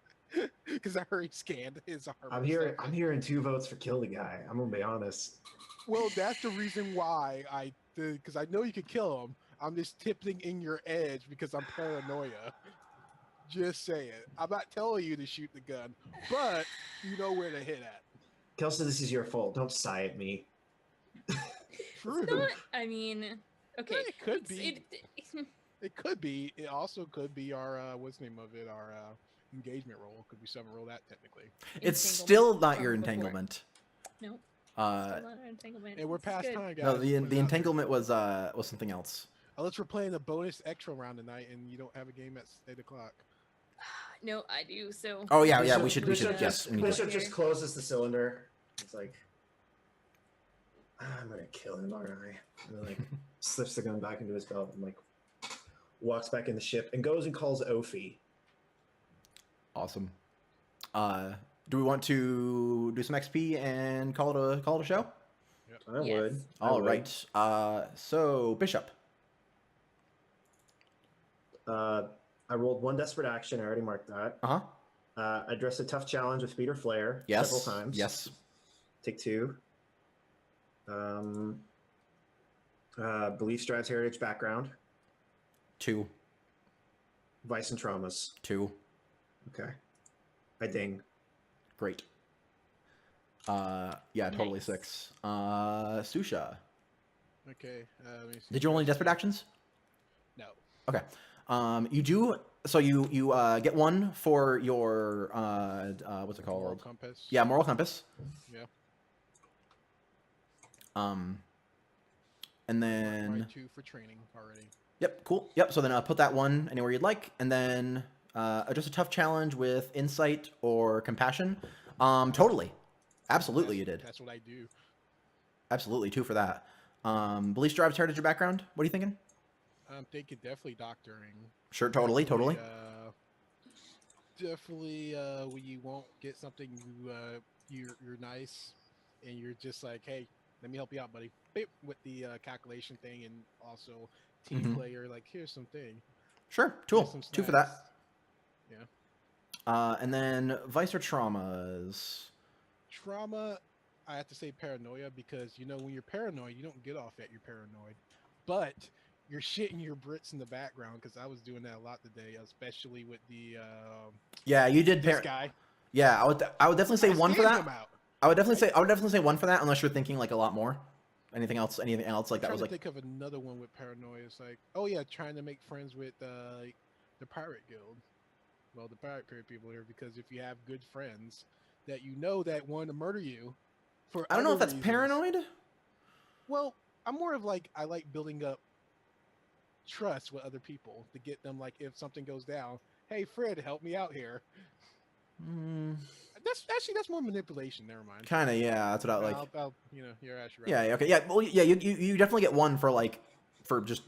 Because I already scanned his armor. I'm hearing 2 votes for kill the guy. I'm gonna be honest. Well, that's the reason why I did, because I know you could kill him. I'm just tipping in your edge because I'm paranoia. Just saying. I'm not telling you to shoot the gun, but you know where to hit at. Kelsey, this is your fault. Don't sigh at me. True. It's not, I mean, okay. It could it's- be. It could be. It also could be our what's the name of it? Our engagement roll. Could we summon roll that technically? It's Entanglement still not from your before. entanglement. Nope. Uh, Still not an entanglement. And we're This is past good. time, guys. no, Put it out the there. entanglement was something else. Unless we're playing a bonus extra round tonight and you don't have a game at 8 o'clock. No, I do. So. Oh yeah, Bishop- we should. Bishop Yes, just, we need to. Bishop just closes the cylinder. It's like, I'm gonna kill him, aren't I? And then like slips the gun back into his belt and like walks back in the ship and goes and calls Ophi. Awesome. Do we want to do some XP and call it a show? I Yes. would. I All would. right. So Bishop. I rolled 1 desperate action. I already marked that. Uh huh. I addressed a tough challenge with speed or flare Yes. several times. Yes. Take 2. Beliefs drives heritage background. 2. Vice and traumas. 2. Okay. I ding. Great. Yeah, totally Nice. 6. Susha. Okay. Let me see. Did you roll any desperate actions? No. Okay. You do. So you get 1 for your what's it Moral called? compass. Yeah, moral compass. Yeah. And then My 2 for training already. yep, cool. Yep. So then put that 1 anywhere you'd like, and then just a tough challenge with insight or compassion. Totally, absolutely, you did. That's what I do. Absolutely, 2 for that. Beliefs drives heritage or background. What are you thinking? I'm thinking definitely doctoring. Sure, totally. Definitely, when you won't get something, you're nice, and you're just like, hey, let me help you out, buddy. Beep, with the calculation thing, and also team Mhm. player, like here's something. Sure, Here's cool. some 2 for that. stats. Yeah. And then vice or traumas. Trauma, I have to say paranoia because when you're paranoid, you don't get off at you're paranoid, but you're shitting your Brits in the background because I was doing that a lot today, especially with the Yeah, you did. this guy. Yeah, I would definitely say I 1 for scanned that. him out. I would definitely say 1 for that, unless you're thinking like a lot more. Anything else like I'm that was trying like to think of another one with paranoia. It's like, oh yeah, trying to make friends with like the pirate guild. Well, the pirate people here, because if you have good friends that that want to murder you, for I don't know if other that's reasons- paranoid. Well, I'm more of like I like building up trust with other people to get them like if something goes down, hey Fred, help me out here. That's more manipulation. Never mind. Kind of, yeah. That's what I like. You're actually right. Yeah, yeah, okay, yeah. Well, yeah, you definitely get one for like for just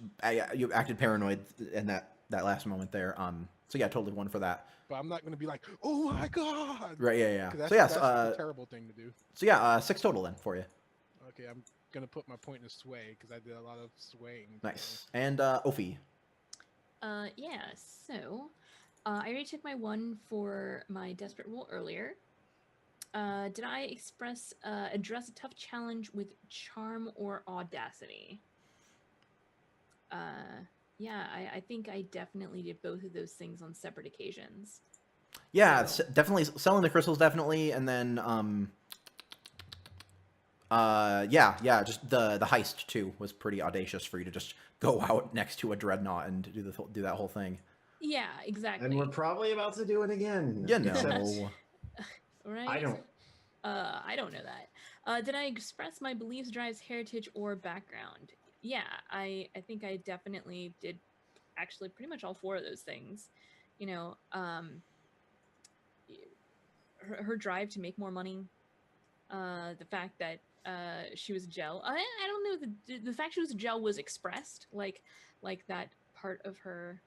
you acted paranoid in that last moment there. So yeah, totally one for that. But I'm not going to be like, oh my god, Right, yeah, yeah. because So yeah, that's a terrible thing to do. so yeah, 6 total then for you. Okay, I'm gonna put my point in sway because I did a lot of swaying. Nice. And Ophi. Yeah, so I already took my one for my desperate roll earlier. Did I address a tough challenge with charm or audacity? Yeah, I think I definitely did both of those things on separate occasions. Yeah, So- definitely selling the crystals, definitely, and then yeah, just the heist too was pretty audacious for you to just go out next to a dreadnought and do that whole thing. Yeah, exactly. And we're probably about to do it again. You know. except Right? I don't. I don't know that. Did I express my beliefs, drives, heritage, or background? Yeah, I think I definitely did. Actually, pretty much all 4 of those things. You know, her drive to make more money, the fact that she was a gel. I don't know, the fact she was a gel was expressed, like that part of her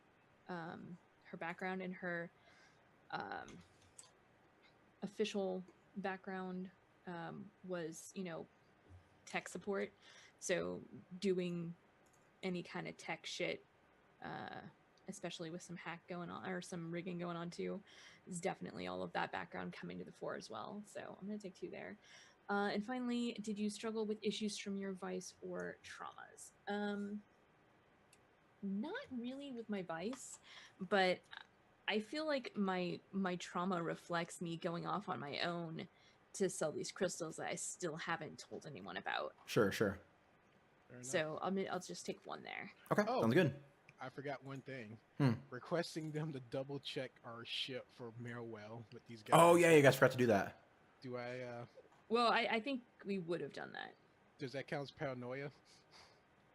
her background and her official background was, tech support. So doing any kind of tech shit, especially with some hack going on or some rigging going on too, is definitely all of that background coming to the fore as well. So I'm going to take 2 there. And finally, did you struggle with issues from your vice or traumas? Not really with my vice, but I feel like my trauma reflects me going off on my own to sell these crystals that I still haven't told anyone about. Sure. Fair enough. So I'll just take 1 there. Okay, Oh. sounds good. I forgot one thing. Hmm. Requesting them to double check our ship for Merwell with these guys. Oh yeah, you guys forgot to do that. Do I? Well, I think we would have done that. Does that count as paranoia?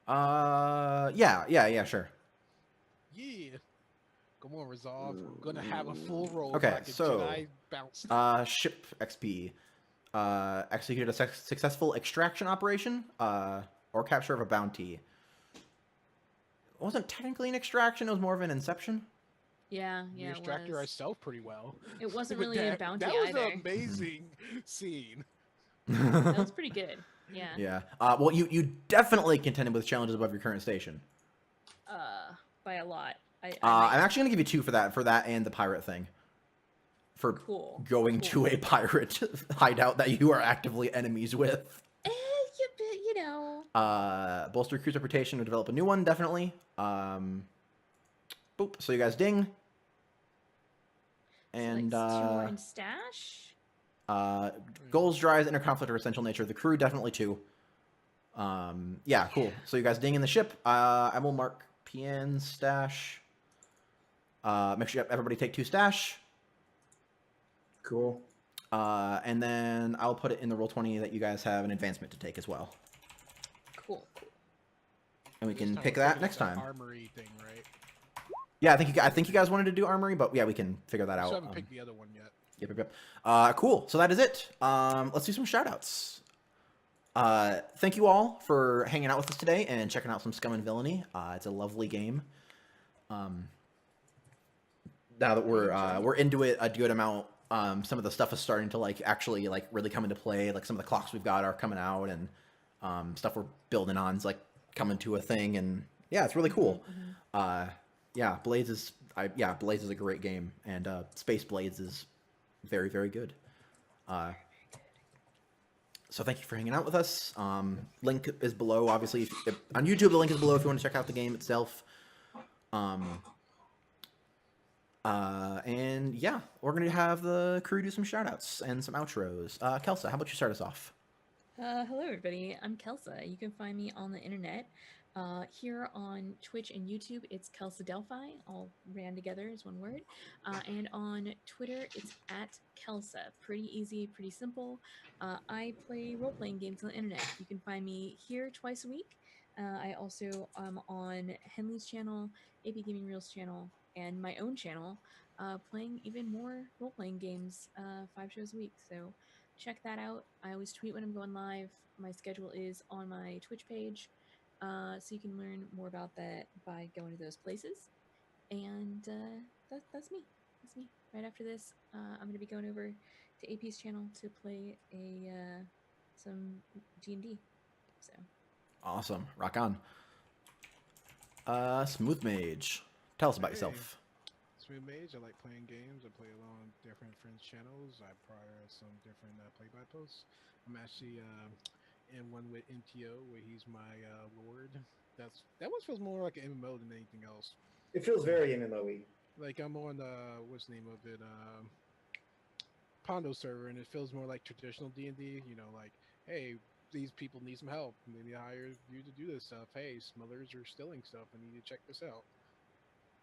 Yeah, sure. Yeah. Come on, resolve. We're gonna have a full roll. Okay, like a so, Jedi bounce. Ship XP. Executed a successful extraction operation, or capture of a bounty. It wasn't technically an extraction, it was more of an inception. Yeah, We it extracted was. ourselves pretty well. It wasn't But really a bounty that was either. an amazing scene. That was pretty good. Yeah. Yeah. Well, you definitely contended with challenges above your current station. By a lot. I'm actually gonna give you 2 for that and the pirate thing. For Cool. going to a pirate hideout that you are actively enemies with. You know. Bolster crew's reputation to develop a new one, definitely. Boop. So you guys ding. And so like 2 more in stash. goals, drives, interconflict, or essential nature of the crew, definitely 2. Yeah, cool. So you guys ding in the ship. I will mark PN stash. Make sure everybody take 2 stash. Cool. And then I'll put it in the roll 20 that you guys have an advancement to take as well. Cool. And we This can time pick we're that taking next the time. Armory thing, right? Yeah, I think you guys wanted to do armory, but yeah, we can figure that I out. haven't picked the other one yet. Yep. Cool. So that is it. Let's do some shoutouts. Thank you all for hanging out with us today and checking out some Scum and Villainy. It's a lovely game. Now that we're into it a good amount, some of the stuff is starting to actually really come into play. Like some of the clocks we've got are coming out, and stuff we're building on is coming to a thing, and yeah, it's really cool. Yeah, Blades is a great game, and Space Blades is very, very good. So thank you for hanging out with us. Link is below, obviously. On YouTube, the link is below if you want to check out the game itself. And yeah, we're going to have the crew do some shoutouts and some outros. Kelsa, how about you start us off? Hello, everybody. I'm Kelsa. You can find me on the internet. Here on Twitch and YouTube, it's Kelsa Delphi, all ran together as one word. And on Twitter, it's at Kelsa. Pretty easy, pretty simple. I play role-playing games on the internet. You can find me here twice a week. I also am on Henley's channel, AP Gaming Reels channel, and my own channel, playing even more role playing games, 5 shows a week. So check that out. I always tweet when I'm going live. My schedule is on my Twitch page, so you can learn more about that by going to those places. And that's me. That's me. Right after this, I'm gonna be going over to AP's channel to play some D&D. So Awesome. Rock on. Smooth Mage. Tell us about Hey. yourself. Smooth Mage, I like playing games. I play along different friends' channels. I prior some different play-by posts. I'm actually in one with MTO where he's my lord. That one feels more like an MMO than anything else. It feels very MMO-y. Like I'm on what's the name of it? Pondo server, and it feels more like traditional D&D. You know, like hey, these people need some help. Maybe hire you to do this stuff. Hey, smugglers are stealing stuff. I need to check this out.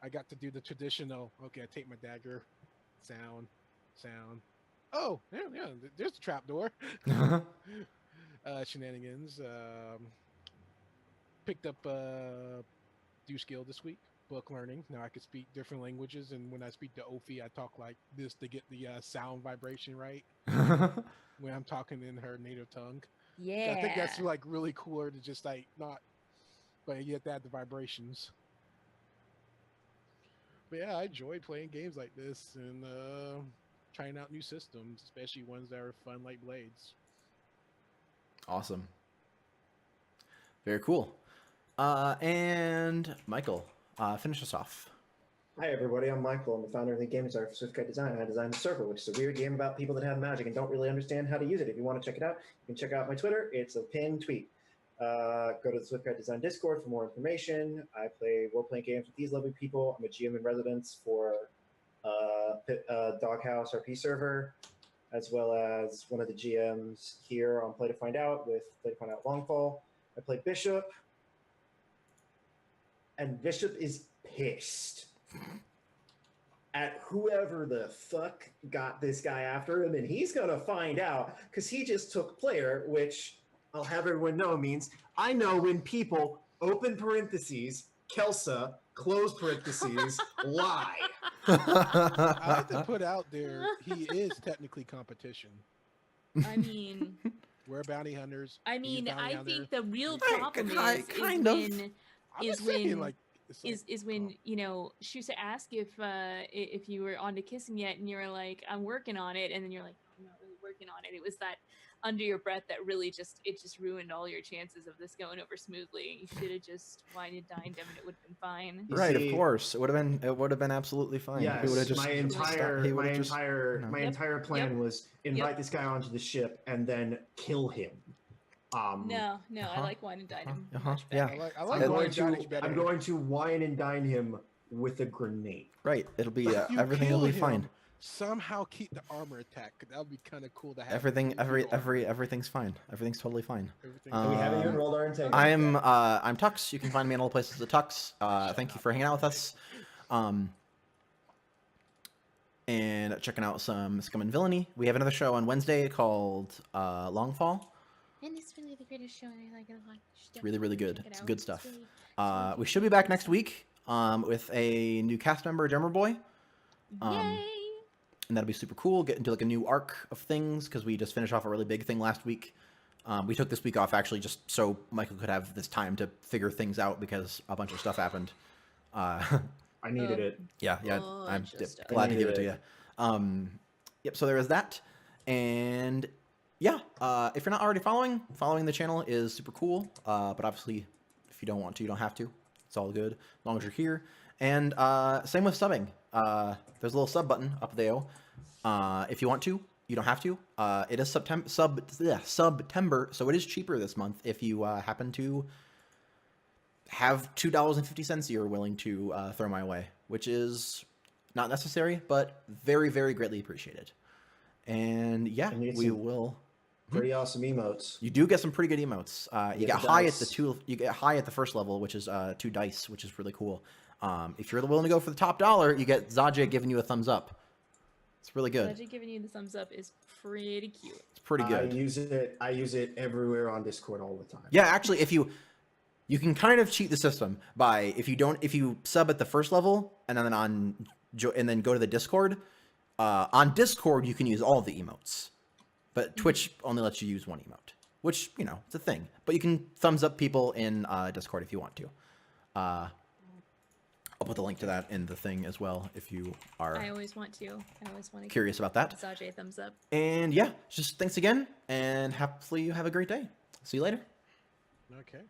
I got to do the traditional. Okay, I take my dagger. Sound. Oh, yeah. There's the trapdoor. Shenanigans. Picked up do skill this week. Book learning. Now I can speak different languages, and when I speak to Ophi, I talk like this to get the sound vibration right when I'm talking in her native tongue. yeah, I think that's like really cooler to just like not, but you have to add the vibrations. But yeah, I enjoy playing games like this and trying out new systems, especially ones that are fun like Blades. Awesome. Very cool. And Michael, finish us off. Hi everybody, I'm Michael. I'm the founder of the gaming startup for SwiftKite Design. I designed The Circle, which is a weird game about people that have magic and don't really understand how to use it. If you want to check it out, you can check out my Twitter. It's a pinned tweet. Go to the SwiftKite Design Discord for more information. I play role-playing games with these lovely people. I'm a GM in residence for Doghouse RP server, as well as one of the GMs here on Play to Find Out with Play to Find Out Longfall. I play Bishop, and Bishop is pissed at whoever the fuck got this guy after him, and he's gonna find out because he just took player, which I'll have everyone know means I know when people open parentheses, Kelsa, close parentheses, lie. I like to put out there, he is technically competition. I mean, We're bounty hunters. I he's mean, bounty I hunter. think the real Right, problem kind of. when I'm is just saying, when like, it's like, is when you know Shusa asked if you were on to kissing yet, and you were like, I'm working on it, and then you're like, no, I'm not really working on it. It was that under your breath that really just ruined all your chances of this going over smoothly. You should have just wined and dined him, and it would have been fine. You Right, see, of course. It would have been absolutely fine. Yes, He would have just my he entire would've just, you know. my Yep, entire plan yep, was invite this guy onto the ship and then kill him. No, I Uh-huh, like wine and dine him uh-huh, much yeah. better. I I'm like going wine dining better. I'm going to wine and dine him with a grenade. Right. It'll be If you everything will kill be fine. him, Somehow keep the armor attack. That would be kind of cool to have. Everything's fine. Everything's totally fine. Everything. And we haven't even rolled our intake. I'm Tux. You can find me in all the places at Tux. Thank you for hanging out with us. And checking out some Scum and Villainy. We have another show on Wednesday called Longfall. And it's really the greatest show, and I like it a lot. It's really, really good. It's good stuff. really We should be back next week with a new cast member, Drummer Boy. Yay! And that'll be super cool. Get into like a new arc of things because we just finished off a really big thing last week. We took this week off actually just so Michael could have this time to figure things out because a bunch of stuff happened. I needed it. Yeah, I'm Bunch of stuff. glad to give it I to needed you. Yep, so there is that. And yeah, if you're not already following the channel is super cool. But obviously, if you don't want to, you don't have to. It's all good as long as you're here. And same with subbing. There's a little sub button up there. If you want to, you don't have to. It is September, so it is cheaper this month if you happen to have $2.50 you're willing to throw my way, which is not necessary, but very, very greatly appreciated. And yeah, And it's we a- will. Pretty awesome emotes. You do get some pretty good emotes. You get get the high dice. at the two. You get high at the first level, which is 2 dice, which is really cool. If you're willing to go for the top dollar, you get Zaja giving you a thumbs up. It's really good. Legend giving you the thumbs up is pretty cute. It's pretty good. I use it everywhere on Discord all the time. Yeah, actually, if you You can kind of cheat the system by if you sub at the first level and then and then go to the Discord. On Discord you can use all of the emotes, but Twitch only lets you use one emote, which it's a thing. But you can thumbs up people in Discord if you want to. I'll put the link to that in the thing as well if you are. I always want to Curious about that. massage a thumbs up. And yeah, just thanks again, and hopefully you have a great day. See you later. Okay.